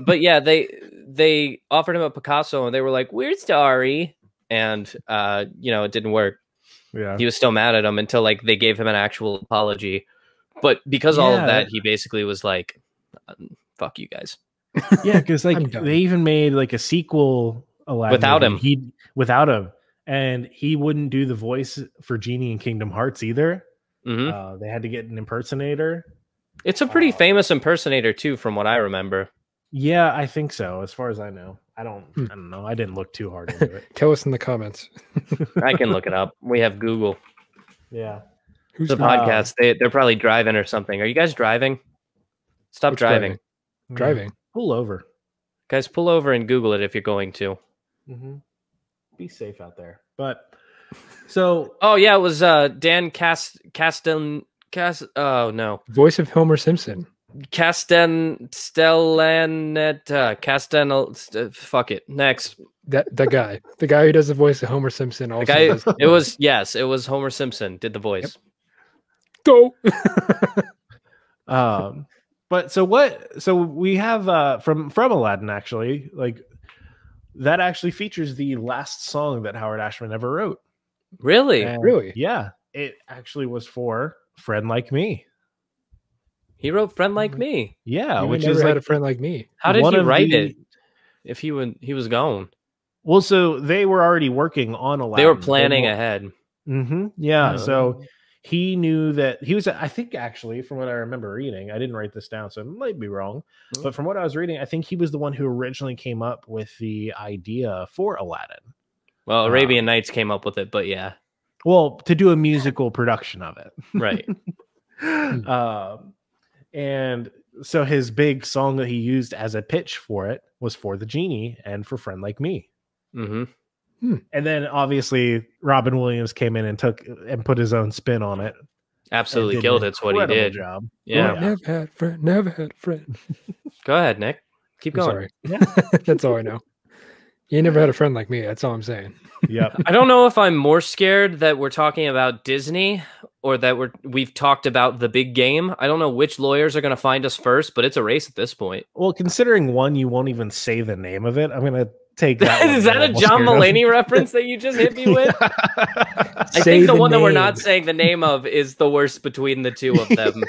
B: But yeah, they offered him a Picasso and they were like, we're sorry. And it didn't work.
C: Yeah.
B: He was still mad at him until like they gave him an actual apology. But because of all of that, he basically was like, "Fuck you guys."
C: Yeah, because like they even made like a sequel Aladdin without him, and he wouldn't do the voice for Genie in Kingdom Hearts either. They had to get an impersonator.
B: It's a pretty famous impersonator too, from what I remember.
C: Yeah, I think so. As far as I know, I don't know. I didn't look too hard into it.
A: Tell us in the comments.
B: I can look it up. We have Google.
C: Yeah.
B: Who's the podcast? They're probably driving or something. Are you guys driving? Stop driving.
A: Driving.
C: Pull over.
B: Guys, pull over and Google it if you're going to.
C: Be safe out there. But so
B: oh yeah, it was Dan Gaston. Oh no,
A: voice of Homer Simpson.
B: Gaston Stellaneta. Fuck it. Next.
A: The guy who does the voice of Homer Simpson. Also
B: it was Homer Simpson did the voice.
A: Yep.
C: Go. But so we have from Aladdin, actually, like that actually features the last song that Howard Ashman ever wrote.
B: Really?
A: Really?
C: Yeah. It actually was for Friend Like Me.
B: He wrote Friend Like Me.
C: Yeah,
A: which is like a friend like me.
B: How did he write it? If he was gone.
C: Well, so they were already working on Aladdin.
B: They were planning ahead.
C: Yeah. So he knew that he was, I think, actually, from what I remember reading, I didn't write this down, so I might be wrong. But from what I was reading, I think he was the one who originally came up with the idea for Aladdin.
B: Well, Arabian Nights came up with it, but yeah.
C: Well, to do a musical production of it.
B: Right.
C: And so his big song that he used as a pitch for it was for the Genie and for Friend Like Me. And then obviously Robin Williams came in and put his own spin on it.
B: Absolutely killed it. It's what he did.
C: Job.
B: Yeah.
A: Never had a friend.
B: Go ahead, Nick. Keep going.
A: Sorry. That's all I know. You never had a friend like me. That's all I'm saying.
C: Yep.
B: I don't know if I'm more scared that we're talking about Disney or that we've talked about the big game. I don't know which lawyers are going to find us first, but it's a race at this point.
C: Well, considering one, you won't even say the name of it. I'm going to take that.
B: Is that a John Mulaney reference that you just hit me with? I think the one that we're not saying the name of is the worst between the two of them.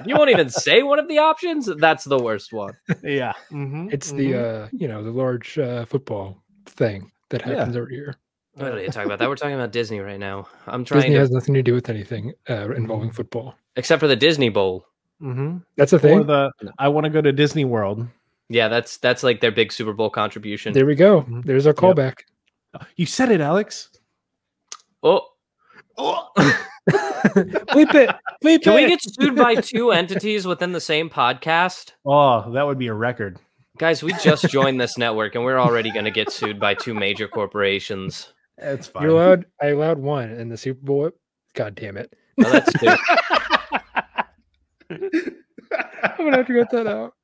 B: You won't even say one of the options. That's the worst one.
C: Yeah.
A: It's the the large football thing that happens over here.
B: What are you talking about? That we're talking about Disney right now.
A: Disney has nothing to do with anything involving football,
B: except for the Disney Bowl.
A: That's a thing.
C: Or I want to go to Disney World.
B: Yeah, that's like their big Super Bowl contribution.
A: There we go. There's our callback.
C: You said it, Alex.
B: Oh.
A: Bleep it.
B: Can we get sued by two entities within the same podcast?
C: Oh, that would be a record.
B: Guys, we just joined this network and we're already going to get sued by two major corporations.
C: It's fine.
A: I allowed one in the Super Bowl. God damn it.
B: Oh, that's two.
A: I'm going to have to get that out.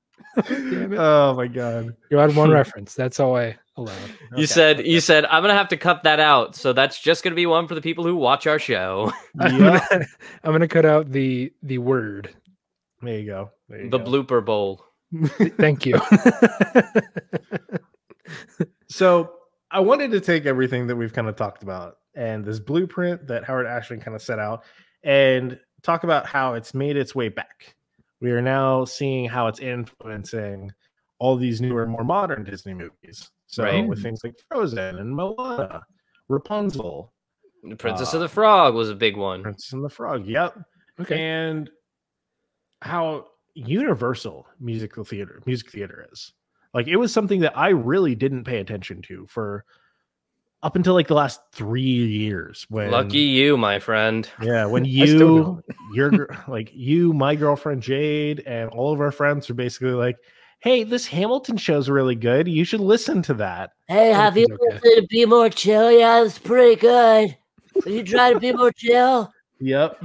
A: Damn it.
C: Oh my God.
A: You had one reference. That's all I allowed.
B: You said I'm gonna have to cut that out, so that's just gonna be one for the people who watch our show.
A: I'm gonna cut out the word.
C: There you go.
B: The blooper bowl.
A: Thank you.
C: So I wanted to take everything that we've kind of talked about and this blueprint that Howard Ashman kind of set out and talk about how it's made its way back. We are now seeing how it's influencing all these newer, more modern Disney movies. So with things like Frozen and Moana, Rapunzel.
B: The Princess of the Frog was a big one.
C: Princess and the Frog, yep. Okay. And how universal music theater is. Like, it was something that I really didn't pay attention to for up until like the last 3 years.
B: Lucky you, my friend.
C: Yeah, when my girlfriend Jade, and all of our friends are basically like, "Hey, this Hamilton show's really good. You should listen to that."
D: Hey, have you listened to Be More Chill? Yeah, it's pretty good. Have you tried to Be More Chill?
C: Yep.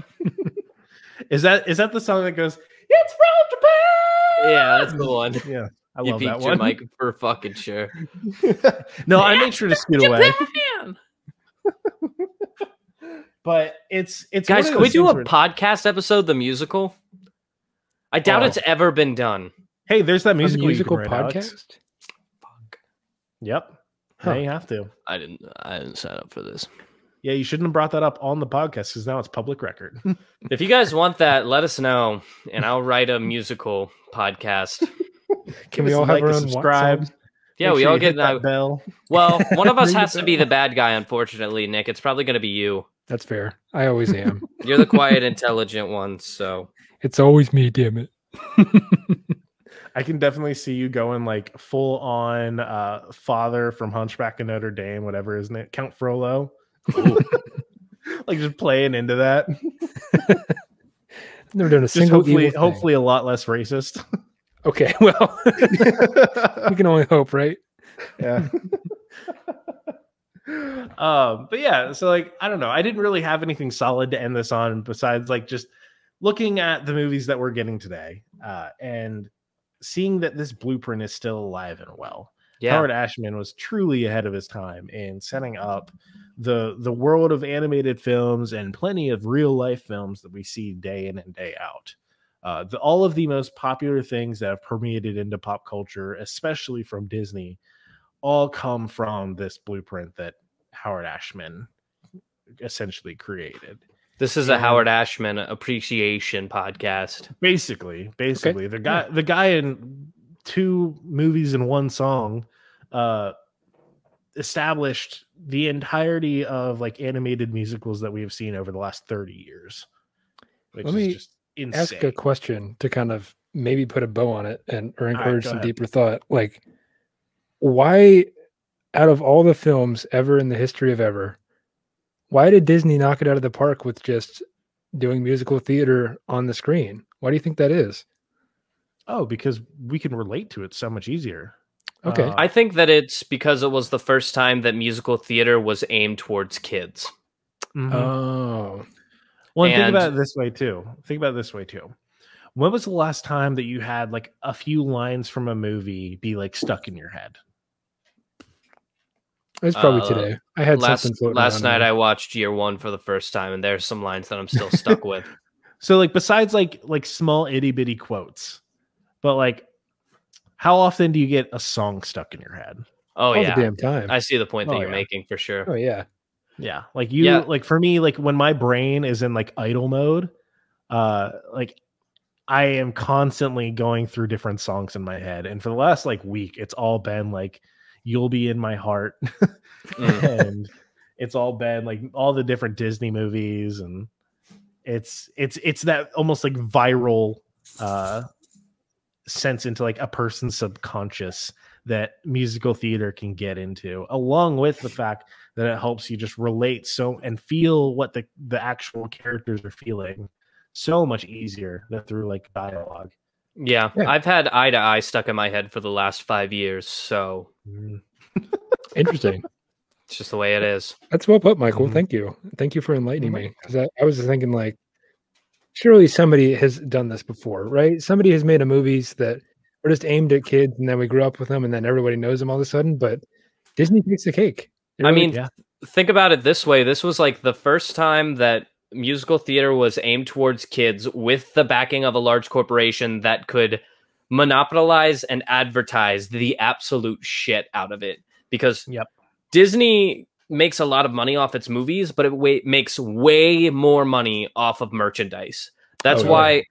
C: Is that the song that goes, "It's from Japan"?
B: Yeah, that's the one.
C: Yeah. I
B: you
C: love
B: peeked
C: that
B: your
C: one.
B: mic for fucking sure.
C: No, I made sure to scoot away. But it's
B: guys, can we do a podcast episode, the musical? I doubt it's ever been done.
C: Hey, there's that musical
A: podcast.
C: Alex. Fuck. Yep. Huh. Now you have to.
B: I didn't sign up for this.
C: Yeah, you shouldn't have brought that up on the podcast because now it's public record.
B: If you guys want that, let us know, and I'll write a musical podcast.
A: Can we all have our own
C: subscribe?
B: Yeah, we all get
C: that bell.
B: Well, one of us has to be the bad guy, unfortunately, Nick. It's probably going to be you.
A: That's fair. I always am.
B: You're the quiet, intelligent one, so
A: it's always me. Damn it.
C: I can definitely see you going like full on father from Hunchback of Notre Dame, whatever, isn't it? Count Frollo. Like just playing into that.
A: Never done a single
C: hopefully a lot less racist.
A: Okay, well, we can only hope, right?
C: Yeah. But yeah, so like I don't know. I didn't really have anything solid to end this on besides like just looking at the movies that we're getting today, and seeing that this blueprint is still alive and well. Yeah. Howard Ashman was truly ahead of his time in setting up the world of animated films and plenty of real life films that we see day in and day out. All of the most popular things that have permeated into pop culture, especially from Disney, all come from this blueprint that Howard Ashman essentially created.
B: This is a Howard Ashman appreciation podcast.
C: Basically,
A: okay.
C: The guy in 2 movies and 1 song established the entirety of like animated musicals that we have seen over the last 30 years. Which
A: Let me just insane. Ask a question to kind of maybe put a bow on it or encourage some deeper thought. Like, why, out of all the films ever in the history of ever, why did Disney knock it out of the park with just doing musical theater on the screen? Why do you think that is?
C: Oh, because we can relate to it so much easier.
A: Okay.
B: I think that it's because it was the first time that musical theater was aimed towards kids.
A: Mm-hmm. Oh.
C: Well, think about it this way too. When was the last time that you had like a few lines from a movie be like stuck in your head?
A: It's probably today. I had something
B: last night. I watched Year One for the first time, and there's some lines that I'm still stuck with.
C: So, like, besides like small itty bitty quotes, but like, how often do you get a song stuck in your head?
B: Oh,
A: all
B: yeah,
A: the damn time.
B: I see the point that you're making for sure.
A: Oh yeah,
C: yeah. Like like for me, like when my brain is in like idle mode, like I am constantly going through different songs in my head, and for the last like week, it's all been like "You'll Be in My Heart," and it's all been like all the different Disney movies, and it's that almost like viral sense into like a person's subconscious that musical theater can get into, along with the fact that it helps you just relate and feel what the actual characters are feeling so much easier than through like dialogue.
B: Yeah, I've had Eye to Eye stuck in my head for the last 5 years, so
A: interesting.
B: It's just the way it is.
A: That's well put, Michael. Thank you for enlightening me, because I was thinking like, surely somebody has done this before, right? Somebody has made a movies that were just aimed at kids, and then we grew up with them, and then everybody knows them all of a sudden. But Disney takes the cake.
B: Think about it this way. This was like the first time that musical theater was aimed towards kids with the backing of a large corporation that could monopolize and advertise the absolute shit out of it. Because Disney makes a lot of money off its movies, but it makes way more money off of merchandise. That's why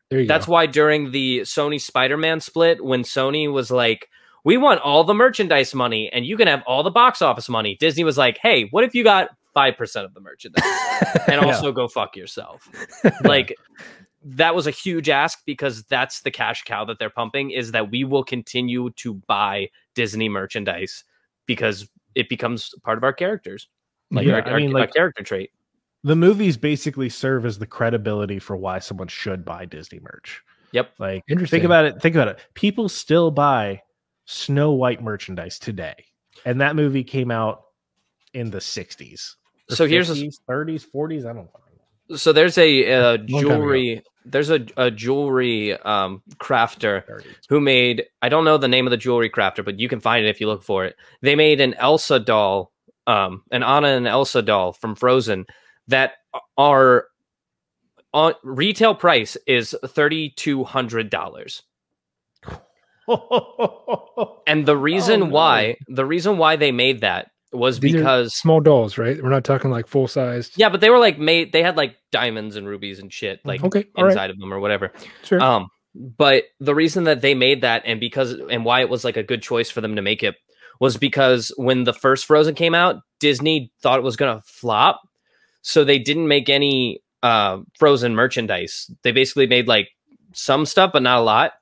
B: during the Sony Spider-Man split, when Sony was like, we want all the merchandise money and you can have all the box office money, Disney was like, hey, what if you got 5% of the merchandise and also go fuck yourself? Like, that was a huge ask, because that's the cash cow that they're pumping, is that we will continue to buy Disney merchandise because it becomes part of our characters. Like our character trait.
C: The movies basically serve as the credibility for why someone should buy Disney merch.
B: Yep.
C: Like, think about it. People still buy Snow White merchandise today. And that movie came out in the 60s.
B: So
C: 50s,
B: here's
C: 30s, 40s. I don't know.
B: So there's a jewelry. There's a jewelry crafter who made, I don't know the name of the jewelry crafter, but you can find it if you look for it. They made an Elsa doll, an Anna and Elsa doll from Frozen that are on retail price is $3,200. And the reason why they made that was
A: These
B: because
A: small dolls, right? We're not talking like full sized.
B: Yeah, but they were like made. They had like diamonds and rubies and shit like inside of them or whatever.
A: Sure.
B: But the reason that they made that and why it was like a good choice for them to make it was because when the first Frozen came out, Disney thought it was gonna flop, so they didn't make any Frozen merchandise. They basically made like some stuff, but not a lot.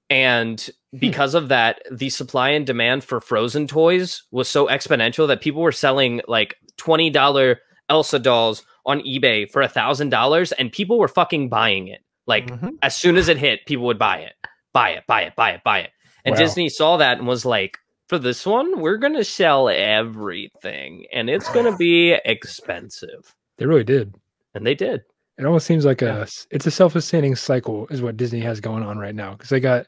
B: And because of that, the supply and demand for Frozen toys was so exponential that people were selling like $20 Elsa dolls on eBay for $1,000, and people were fucking buying it. Like as soon as it hit, people would buy it. And Disney saw that and was like, for this one, we're going to sell everything, and it's going to be expensive.
A: They really did.
B: And they did.
A: It almost seems like it's a self-sustaining cycle is what Disney has going on right now. Because they got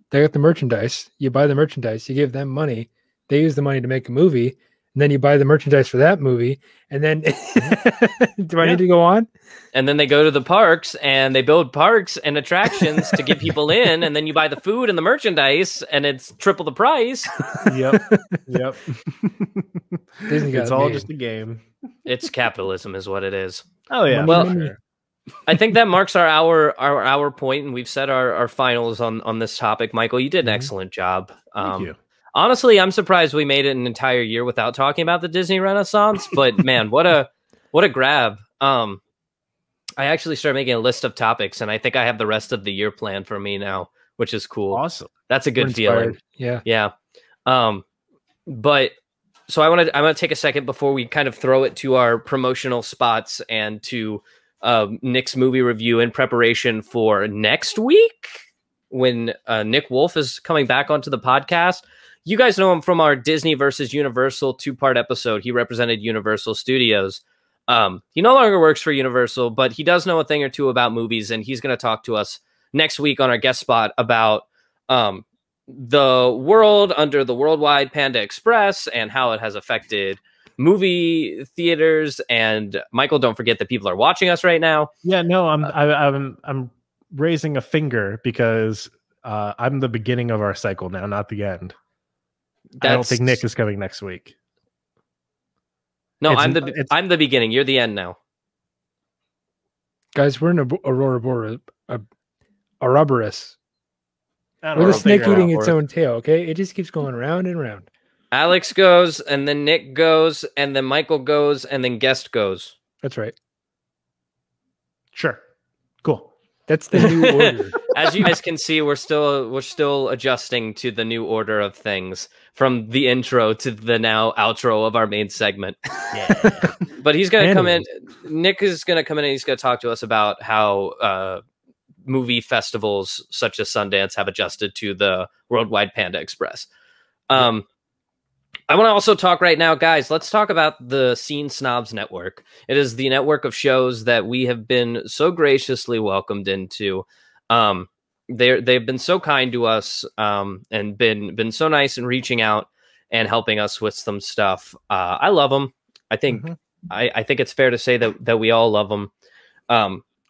A: the merchandise. You buy the merchandise, you give them money. They use the money to make a movie. And then you buy the merchandise for that movie. And then do I need to go on?
B: And then they go to the parks and they build parks and attractions to get people in. And then you buy the food and the merchandise and it's triple the price.
C: Yep.
A: It's
C: all just a game.
B: It's capitalism is what it is.
C: Oh yeah.
B: Well, sure. I think that marks our hour point, and we've set our finals on this topic. Michael, you did an excellent job.
C: Thank you.
B: Honestly, I'm surprised we made it an entire year without talking about the Disney Renaissance. But man, what a grab! I actually started making a list of topics, and I think I have the rest of the year planned for me now, which is cool.
C: Awesome.
B: That's a good feeling.
A: Yeah.
B: But so I want to take a second before we kind of throw it to our promotional spots and to Nick's movie review in preparation for next week when Nick Wolf is coming back onto the podcast. You guys know him from our Disney versus Universal 2-part episode. He represented Universal Studios. He no longer works for Universal, but he does know a thing or two about movies, and he's going to talk to us next week on our guest spot about the world under the Worldwide Panda Express and how it has affected movie theaters. And Michael, don't forget that people are watching us right now.
C: Yeah, no, I'm raising a finger because I'm the beginning of our cycle now, not the end. I don't think Nick is coming next week.
B: No, I'm the beginning. You're the end now.
A: Guys, we're in a Ouroboros. We're the snake eating its own tail, okay? It just keeps going round and round.
B: Alex goes, and then Nick goes, and then Michael goes, and then guest goes.
A: That's right.
C: Sure. Cool.
A: That's the new order.
B: As you guys can see, we're still adjusting to the new order of things from the intro to the now outro of our main segment.
C: Yeah.
B: But he's going to come in. Nick is going to come in and he's going to talk to us about how movie festivals such as Sundance have adjusted to the Worldwide Panda Express. I want to also talk right now, guys. Let's talk about the Scene Snobs Network. It is the network of shows that we have been so graciously welcomed into. They've been so kind to us and been so nice in reaching out and helping us with some stuff. I love them. I think I think it's fair to say that we all love them.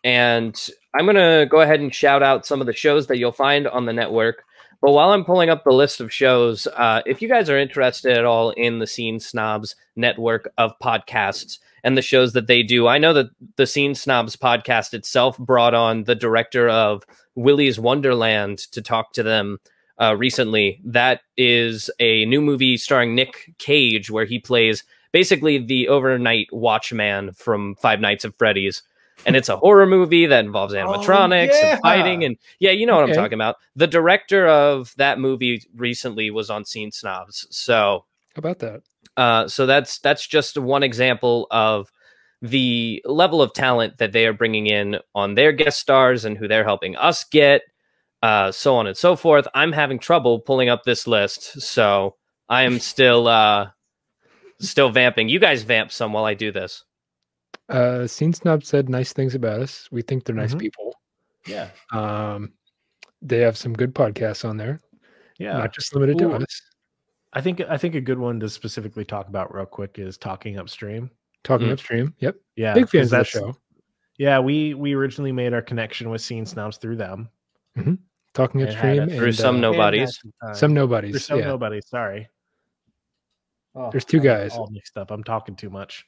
B: And I'm going to go ahead and shout out some of the shows that you'll find on the network. But while I'm pulling up the list of shows, if you guys are interested at all in the Scene Snobs network of podcasts and the shows that they do, I know that the Scene Snobs podcast itself brought on the director of Willy's Wonderland to talk to them recently. That is a new movie starring Nick Cage, where he plays basically the overnight watchman from Five Nights at Freddy's. And it's a horror movie that involves animatronics and fighting. And yeah, you know what I'm talking about. The director of that movie recently was on Scene Snobs. So
A: how about that?
B: So that's just one example of the level of talent that they are bringing in on their guest stars and who they're helping us get, so on and so forth. I'm having trouble pulling up this list, so I am still vamping. You guys vamp some while I do this.
A: Scene Snob said nice things about us. We think they're nice people.
C: Yeah.
A: They have some good podcasts on there.
C: Yeah.
A: Not just limited to us.
C: I think a good one to specifically talk about real quick is Talking Upstream.
A: Talking Upstream. Yep.
C: Yeah.
A: Big fans of the show.
C: Yeah, we originally made our connection with Scene Snobs through them.
A: Talking Upstream
B: through some nobodies.
A: Some nobodies.
C: Through some nobodies, sorry. Oh,
A: There's two guys.
C: All mixed up. I'm talking too much.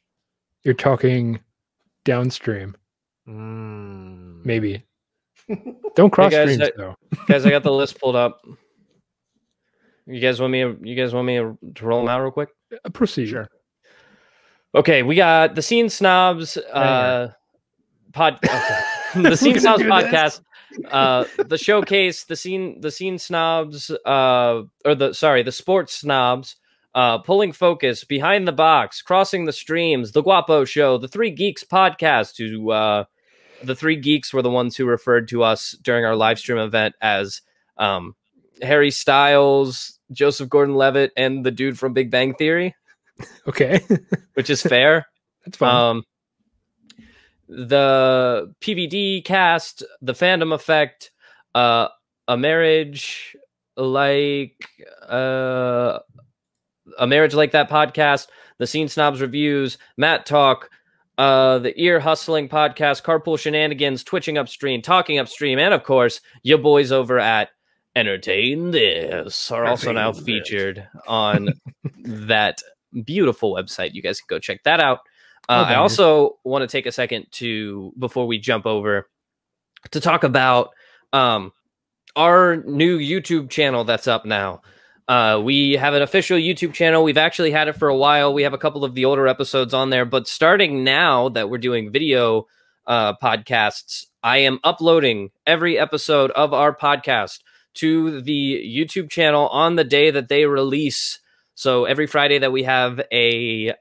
A: You're talking downstream. Maybe. Don't cross streams though.
B: Guys, I got the list pulled up. You guys want me to roll them out real quick?
A: Proceed.
C: Sure.
B: Okay, we got the Scene Snobs the Scene Snobs podcast, the Showcase, the Scene Snobs, the Sports Snobs, Pulling Focus, Behind the Box, Crossing the Streams, The Guapo Show, the Three Geeks podcast. The Three Geeks were the ones who referred to us during our live stream event as Harry Styles, Joseph Gordon-Levitt, and the dude from Big Bang Theory.
A: Okay.
B: Which is fair.
A: That's fine.
B: The PVD cast, the Fandom Effect, a marriage like that podcast, the Scene Snobs reviews, Matt Talk, the Ear Hustling podcast, Carpool Shenanigans, Twitching Upstream, Talking Upstream, and of course, your boys over at Entertain This are also now featured on that beautiful website. You guys can go check that out. I also want to take a second before we jump over, to talk about our new YouTube channel that's up now. We have an official YouTube channel. We've actually had it for a while. We have a couple of the older episodes on there, but starting now that we're doing video podcasts, I am uploading every episode of our podcast to the YouTube channel on the day that they release. So every Friday that we have a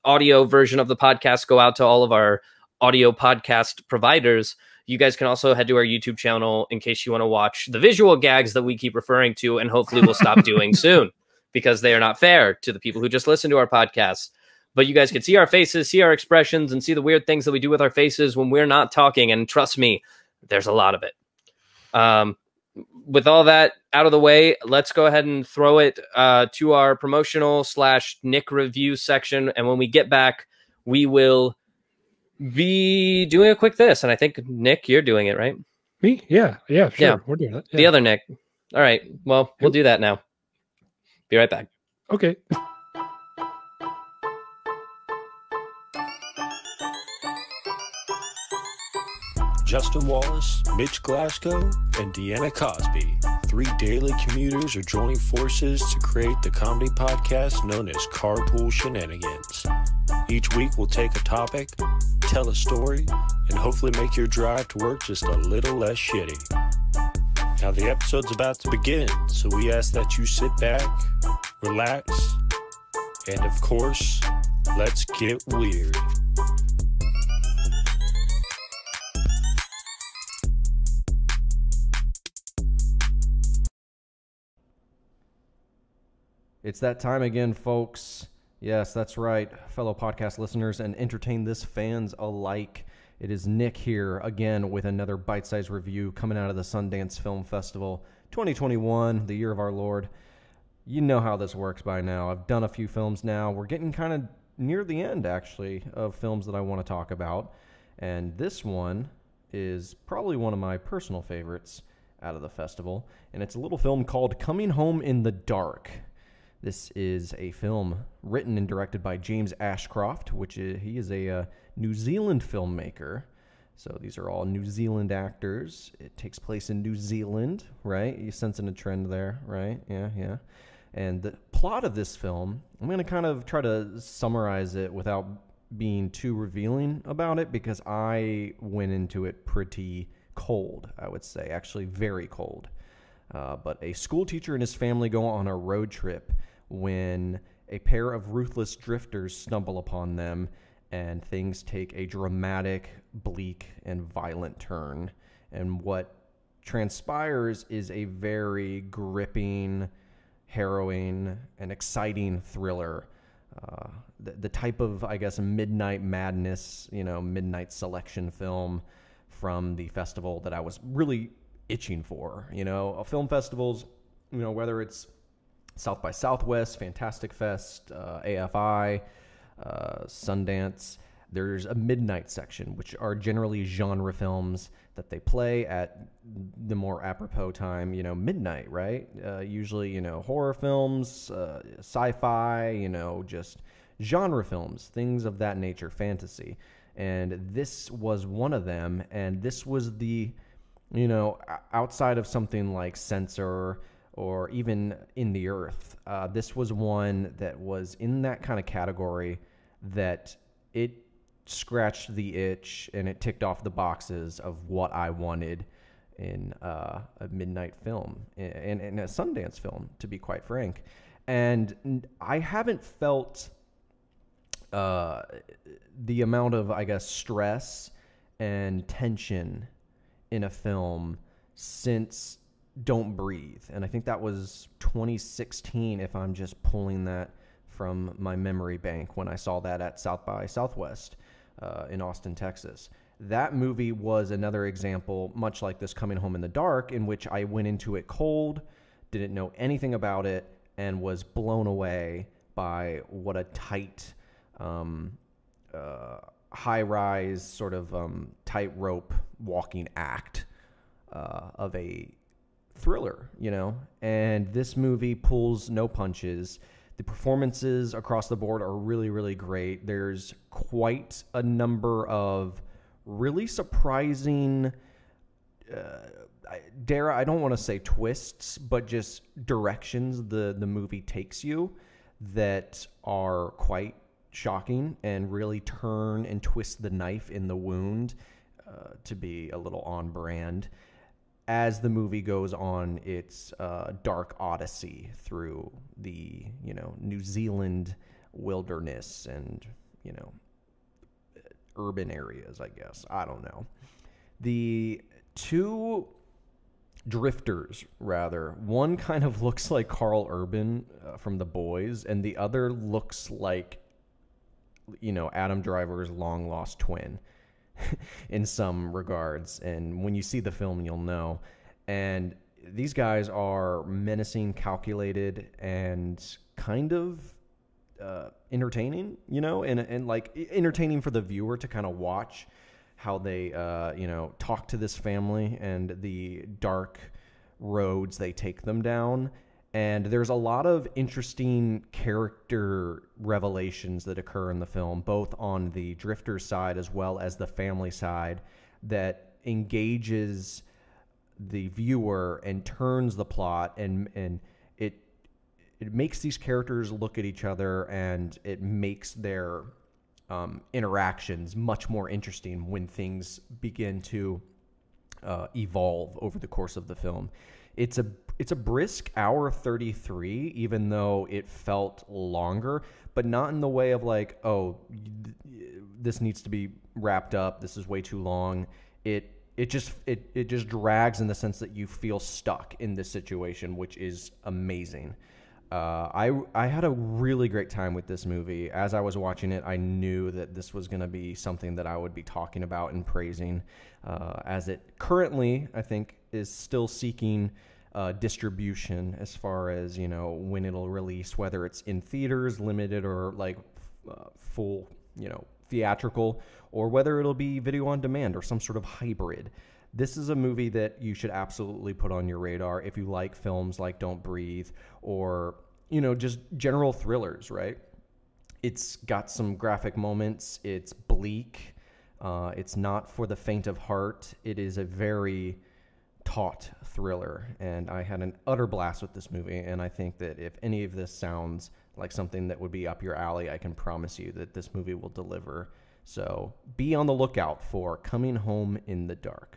B: audio version of the podcast go out to all of our audio podcast providers, you guys can also head to our YouTube channel in case you want to watch the visual gags that we keep referring to, and hopefully we'll stop doing soon, because they are not fair to the people who just listen to our podcast. But you guys can see our faces, see our expressions, and see the weird things that we do with our faces when we're not talking. And trust me, there's a lot of it. With all that out of the way, let's go ahead and throw it to our promotional / Nick review section. And when we get back, we will be doing a quick this. And I think, Nick, you're doing it, right?
A: Me? Yeah, sure.
B: Yeah.
A: We're doing it. Yeah.
B: The other Nick. All right. Well, we'll do that now. Be right back.
A: Okay.
E: Justin Wallace, Mitch Glasgow, and Deanna Cosby, 3 daily commuters are joining forces to create the comedy podcast known as Carpool Shenanigans. Each week we'll take a topic, tell a story, and hopefully make your drive to work just a little less shitty. Now the episode's about to begin, so we ask that you sit back, relax, and of course, let's get weird.
F: It's that time again, folks. Yes, that's right, fellow podcast listeners and Entertain This fans alike. It is Nick here again with another bite-sized review coming out of the Sundance Film Festival 2021, the year of our Lord. You know how this works by now. I've done a few films now. We're getting kind of near the end, actually, of films that I want to talk about. And this one is probably one of my personal favorites out of the festival. And it's a little film called Coming Home in the Dark. This is a film written and directed by James Ashcroft, he is a New Zealand filmmaker. So these are all New Zealand actors. It takes place in New Zealand, right? You sensing a trend there, right? Yeah. And the plot of this film, I'm going to kind of try to summarize it without being too revealing about it, because I went into it pretty cold, I would say, actually very cold. But a school teacher and his family go on a road trip when a pair of ruthless drifters stumble upon them, and things take a dramatic, bleak, and violent turn. And what transpires is a very gripping, harrowing, and exciting thriller. The type of, I guess, midnight madness, midnight selection film from the festival that I was really itching for. Film festivals, whether it's South by Southwest, Fantastic Fest, AFI, Sundance, There's a midnight section, which are generally genre films that they play at the more apropos time, you know, midnight, right? Usually, you know, horror films, sci-fi, you know, just genre films, things of that nature, fantasy. And this was one of them, and this was the, you know, outside of something like Censor or even In the Earth, this was one that was in that kind of category that it scratched the itch and it ticked off the boxes of what I wanted in a midnight film and a Sundance film, to be quite frank. And I haven't felt the amount of, I guess, stress and tension in a film since Don't Breathe. And I think that was 2016, if I'm just pulling that from my memory bank, when I saw that at South by Southwest in Austin, Texas. That movie was another example, much like this Coming Home in the Dark, in which I went into it cold, didn't know anything about it, and was blown away by what a tight, high-rise, sort of tightrope walking act of a thriller, you know? And this movie pulls no punches. The performances across the board are really, really great. There's quite a number of really surprising, I don't want to say twists, but just directions the movie takes you that are quite shocking and really turn and twist the knife in the wound to be a little on brand as the movie goes on its dark odyssey through the, you know, New Zealand wilderness and, you know, urban areas, I guess. I don't know. The two drifters, rather, one kind of looks like Carl Urban from The Boys, and the other looks like, you know, Adam Driver's long lost twin in some regards. And when you see the film, you'll know. And these guys are menacing, calculated, and kind of entertaining, you know, and like entertaining for the viewer to kind of watch how they, you know, talk to this family and the dark roads they take them down. And there's a lot of interesting character revelations that occur in the film, both on the drifter side as well as the family side, that engages the viewer and turns the plot, and it makes these characters look at each other, and it makes their interactions much more interesting when things begin to evolve over the course of the film. It's a brisk hour 33, even though it felt longer, but not in the way of like, oh, this needs to be wrapped up, this is way too long. It just drags in the sense that you feel stuck in this situation, which is amazing. I had a really great time with this movie. As I was watching it, I knew that this was going to be something that I would be talking about and praising, as it currently, I think, is still seeking distribution as far as, you know, when it'll release, whether it's in theaters, limited, or like full, you know, theatrical, or whether it'll be video on demand or some sort of hybrid. This is a movie that you should absolutely put on your radar if you like films like Don't Breathe, or, you know, just general thrillers, right? It's got some graphic moments. It's bleak. It's not for the faint of heart. It is a very taut thriller, and I had an utter blast with this movie, and I think that if any of this sounds like something that would be up your alley, I can promise you that this movie will deliver. So be on the lookout for Coming Home in the Dark.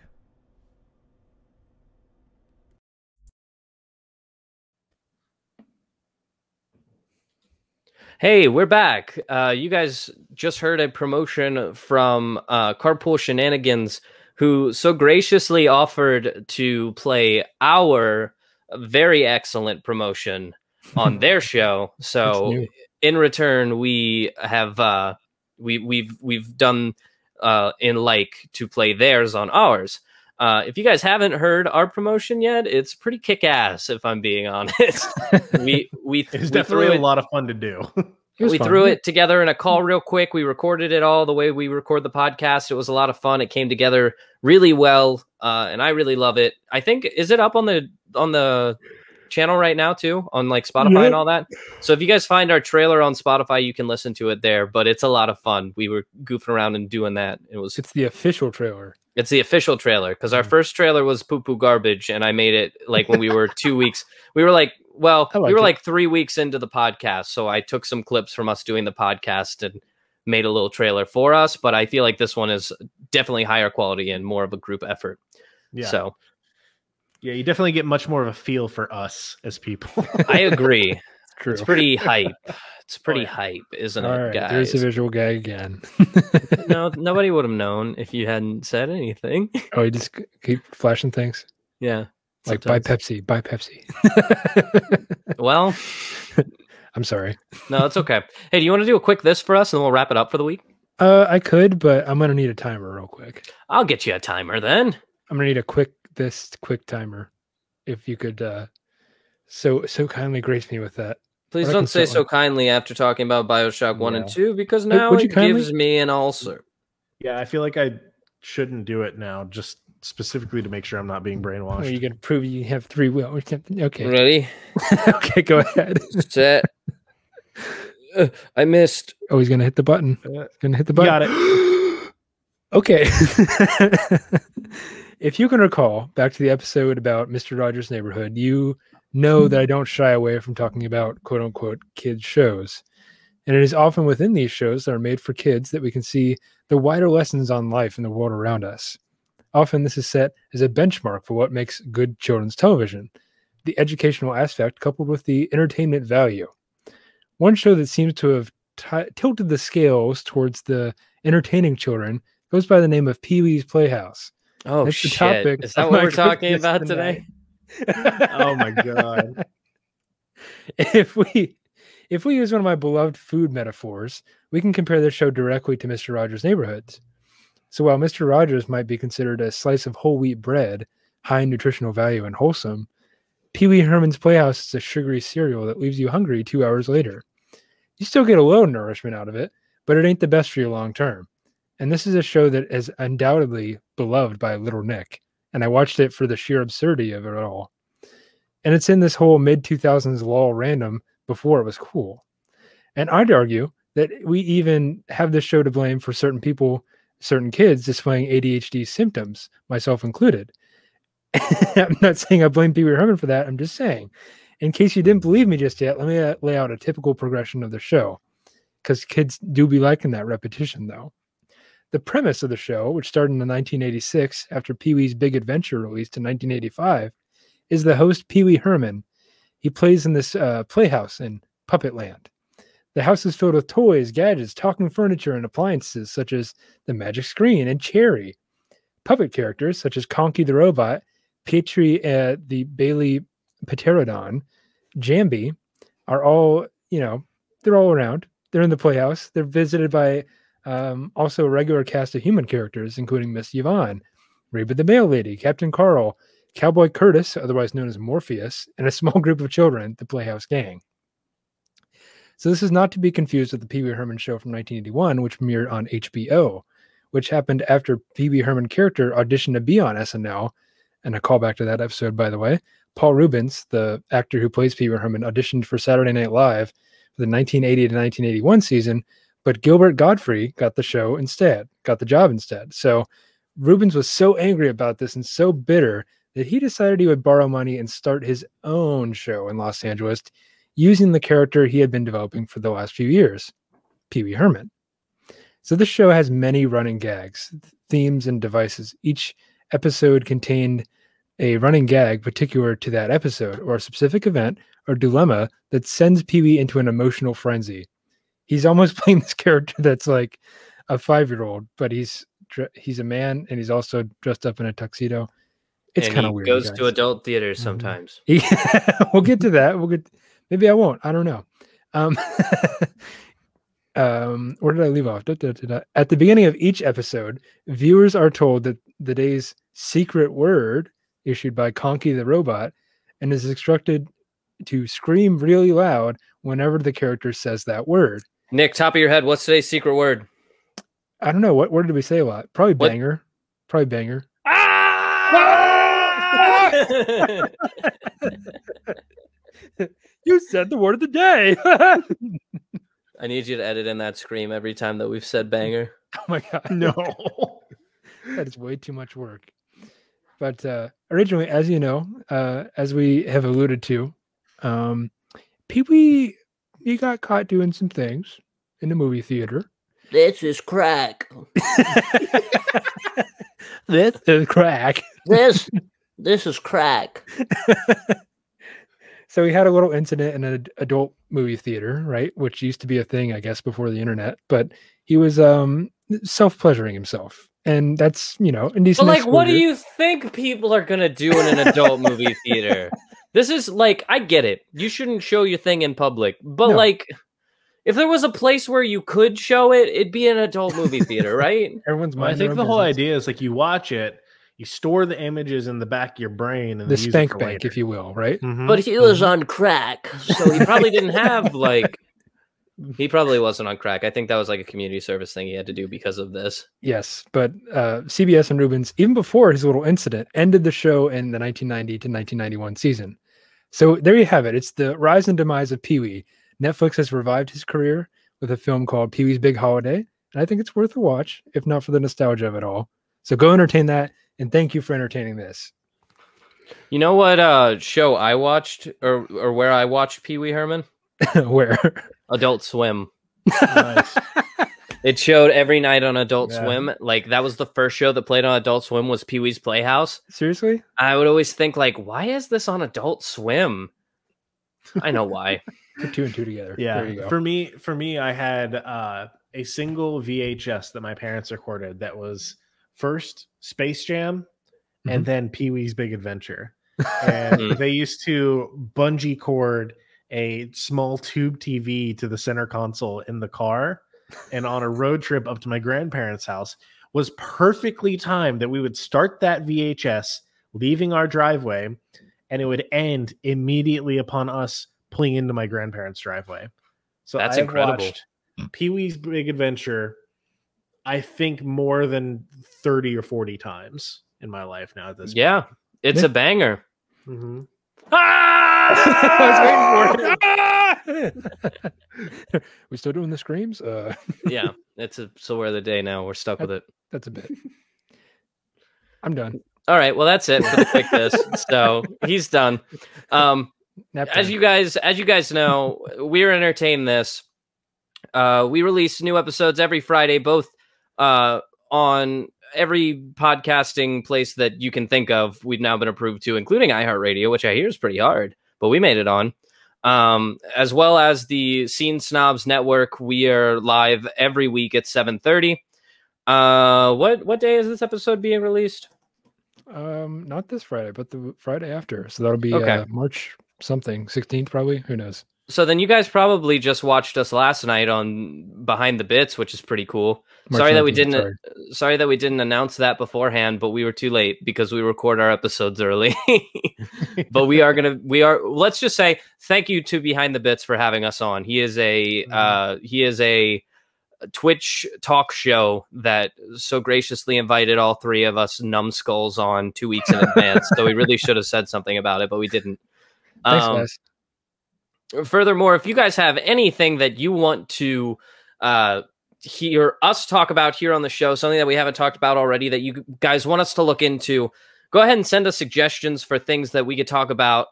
B: Hey, we're back. You guys just heard a promotion from Carpool Shenanigans, who so graciously offered to play our very excellent promotion on their show. So in return, we have we've done in like to play theirs on ours. If you guys haven't heard our promotion yet, it's pretty kick-ass, if I'm being honest. we
C: It's definitely a lot of fun to do.
B: We threw it together in a call real quick. We recorded it all the way we record the podcast. It was a lot of fun. It came together really well, and I really love it. I think, is it up on the channel right now too, on like Spotify and all that? So if you guys find our trailer on Spotify, you can listen to it there. But it's a lot of fun. We were goofing around and doing that.
A: It's the official trailer.
B: It's the official trailer, because our first trailer was poo-poo garbage, and I made it like when we were 2 weeks. We were like, like 3 weeks into the podcast, so I took some clips from us doing the podcast and made a little trailer for us. But I feel like this one is definitely higher quality and more of a group effort. Yeah. So,
C: yeah, you definitely get much more of a feel for us as people.
B: I agree.
A: True.
B: It's pretty hype. It's pretty hype, isn't
A: All
B: it,
A: right,
B: guys?
A: There's a visual gag again.
B: No, nobody would have known if you hadn't said anything.
A: Oh, you just keep flashing things?
B: Yeah.
A: Like, buy Pepsi, buy Pepsi.
B: Well,
A: I'm sorry.
B: No, it's okay. Hey, do you want to do a quick this for us, and then we'll wrap it up for the week?
A: I could, but I'm going to need a timer real quick.
B: I'll get you a timer then.
A: I'm going to need a quick timer. If you could so kindly grace me with that.
B: Please don't say so kindly after talking about BioShock 1 and 2, because now it gives me an ulcer.
C: Yeah, I feel like I shouldn't do it now, just specifically to make sure I'm not being brainwashed.
A: Oh, you got to prove you have free will. Okay.
B: Ready?
A: Okay, go ahead.
B: Set. I missed.
A: Oh, he's going to hit the button. Going to hit the button.
C: Got it.
A: Okay. If you can recall back to the episode about Mr. Rogers' Neighborhood, you know that I don't shy away from talking about quote unquote kids shows. And it is often within these shows that are made for kids that we can see the wider lessons on life in the world around us. Often this is set as a benchmark for what makes good children's television, the educational aspect coupled with the entertainment value. One show that seems to have tilted the scales towards the entertaining children goes by the name of PeeWee's Playhouse.
B: Oh, that's shit. The topic is that what we're talking about today?
C: Oh my god.
A: If we use one of my beloved food metaphors, we can compare this show directly to Mr. Rogers' Neighborhoods. So while Mr. Rogers might be considered a slice of whole wheat bread, high in nutritional value and wholesome, Wee Herman's Playhouse is a sugary cereal that leaves you hungry 2 hours later. You still get a little nourishment out of it, but it ain't the best for you long term. And this is a show that is undoubtedly beloved by little Nick, and I watched it for the sheer absurdity of it all. And it's in this whole mid-2000s lull random before it was cool. And I'd argue that we even have this show to blame for certain people, certain kids displaying ADHD symptoms, myself included. I'm not saying I blame Wee Herman for that. I'm just saying, in case you didn't believe me just yet, let me lay out a typical progression of the show, because kids do be liking that repetition, though. The premise of the show, which started in 1986 after Pee-wee's Big Adventure released in 1985, is the host Wee Herman. He plays in this playhouse in Puppet Land. The house is filled with toys, gadgets, talking furniture, and appliances such as the magic screen and Cherry. Puppet characters such as Conky the Robot, Petrie the Bailey Pterodon, Jambi are all, they're all around. They're in the playhouse. They're visited by also a regular cast of human characters, including Miss Yvonne, Reba the Mail Lady, Captain Carl, Cowboy Curtis, otherwise known as Morpheus, and a small group of children, the Playhouse Gang. So this is not to be confused with the Wee Herman show from 1981, which premiered on HBO, which happened after Wee Herman character auditioned to be on SNL, and a callback to that episode, by the way. Paul Rubens, the actor who plays Wee Herman, auditioned for Saturday Night Live for the 1980 to 1981 season, but Gilbert Gottfried got the job instead. So Rubens was so angry about this and so bitter that he decided he would borrow money and start his own show in Los Angeles using the character he had been developing for the last few years, Wee Herman. So this show has many running gags, themes, and devices. Each episode contained a running gag particular to that episode or a specific event or dilemma that sends Pee-wee into an emotional frenzy. He's almost playing this character that's like a 5-year-old, but he's a man and he's also dressed up in a tuxedo. It's kind of weird.
B: He goes to adult theaters sometimes.
A: We'll get to that. Maybe I won't. I don't know. Where did I leave off? At the beginning of each episode, viewers are told that the day's secret word issued by Conky the Robot and is instructed to scream really loud whenever the character says that word.
B: Nick, top of your head, what's today's secret word?
A: I don't know. What word did we say a lot? Probably
B: What?
A: banger. Probably banger. You said the word of the day.
B: I need you to edit in that scream every time that we've said banger.
A: Oh my God.
C: No.
A: That is way too much work. But originally, as you know, as we have alluded to, PeeWee, he got caught doing some things in the movie theater.
D: This is crack.
A: This is crack.
D: This is crack.
A: So he had a little incident in an adult movie theater, right? Which used to be a thing, I guess, before the internet. But he was self-pleasuring himself. And that's, indecent.
B: But what do you think people are going to do in an adult movie theater? This is I get it. You shouldn't show your thing in public. But
A: No.
B: If there was a place where you could show it, it'd be an adult movie theater, right?
A: Everyone's
C: Well, I
A: minding
C: think
A: their
C: the
A: own
C: whole
A: business.
C: idea is you watch it, you store the images in the back of your brain, and
A: The
C: then use it
A: spank
C: for
A: bank,
C: later.
A: if you will, right?
C: Mhm.
D: But he was on crack.
B: So he probably didn't have he probably wasn't on crack. I think that was a community service thing he had to do because of this.
A: Yes, but CBS and Rubens, even before his little incident, ended the show in the 1990 to 1991 season. So there you have it. It's the rise and demise of PeeWee. Netflix has revived his career with a film called Pee-wee's Big Holiday, and I think it's worth a watch, if not for the nostalgia of it all. So go entertain that, and thank you for entertaining this.
B: You know what show I watched, or where I watched Wee Herman?
A: Where?
B: Adult Swim.
C: Nice.
B: It showed every night on Adult
C: Yeah.
B: Swim. That was the first show that played on Adult Swim was Pee-wee's Playhouse.
A: Seriously?
B: I would always think why is this on Adult Swim? I know why.
A: Put two and two together. There you
C: Yeah.
A: go.
C: For me, I had a single VHS that my parents recorded that was first Space Jam and then Pee-wee's Big Adventure. And they used to bungee cord a small tube TV to the center console in the car, and on a road trip up to my grandparents' house was perfectly timed that we would start that VHS leaving our driveway, and it would end immediately upon us pulling into my grandparents' driveway. So
B: That's
C: I've
B: incredible.
C: watched Pee-wee's Big Adventure, I think, more than 30 or 40 times in my life now at this
B: Yeah, it's a banger.
C: point. Mhm.
A: I was waiting for it. We still doing the screams?
B: Yeah, it's a silver of the day now. We're stuck with it.
A: That's a bit. I'm done.
B: All right, well that's it for the quick this. So he's done.
A: Nap
B: As
A: time.
B: you guys know, we're entertained this. We release new episodes every Friday, both on every podcasting place that you can think of. We've now been approved to, including iHeartRadio, which I hear is pretty hard, but we made it on. As well as the Scene Snobs Network. We are live every week at 7:30. What day is this episode being released?
A: Not this Friday, but the Friday after. So that'll be
B: Okay.
A: March something, 16th probably. Who knows?
B: So then you guys probably just watched us last night on Behind the Bits, which is pretty cool.
A: March
B: Sorry that we
A: 19th,
B: didn't announce that beforehand, but we were too late because we record our episodes early. But let's just say thank you to Behind the Bits for having us on. He is a Twitch talk show that so graciously invited all three of us numbskulls on 2 weeks in advance. So we really should have said something about it, but we didn't.
A: Thanks, guys.
B: Furthermore, if you guys have anything that you want to hear us talk about here on the show, something that we haven't talked about already that you guys want us to look into, go ahead and send us suggestions for things that we could talk about.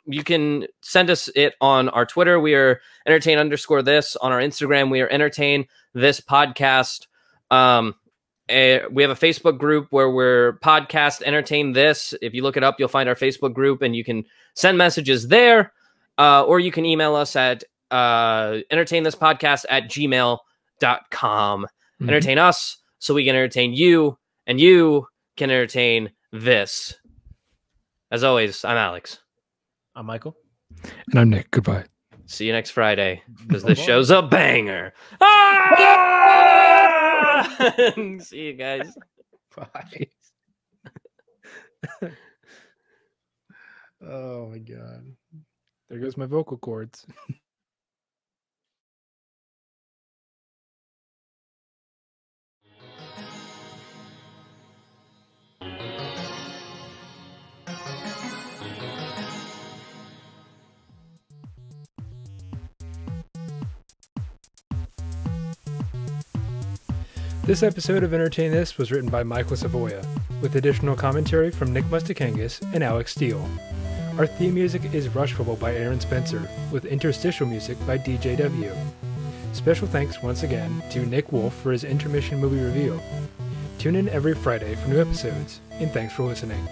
B: You can send us it on our Twitter. We are entertain_this. On our Instagram, we are entertain this podcast. We have a Facebook group where we're podcast entertain this. If you look it up, you'll find our Facebook group and you can send messages there. Or you can email us at entertainthispodcast@gmail.com. Entertain us so we can entertain you, and you can entertain this. As always, I'm Alex.
C: I'm Michael.
A: And I'm Nick. Goodbye.
B: See you next Friday, because this show's a banger. Ah! See you guys.
A: Bye.
C: Oh my God.
A: There goes my vocal cords. This episode of Entertain This was written by Michael Savoya, with additional commentary from Nick Mustakangas and Alex Steele. Our theme music is Rushful by Aaron Spencer, with interstitial music by DJW. Special thanks once again to Nick Wolf for his Intermission movie review. Tune in every Friday for new episodes, and thanks for listening.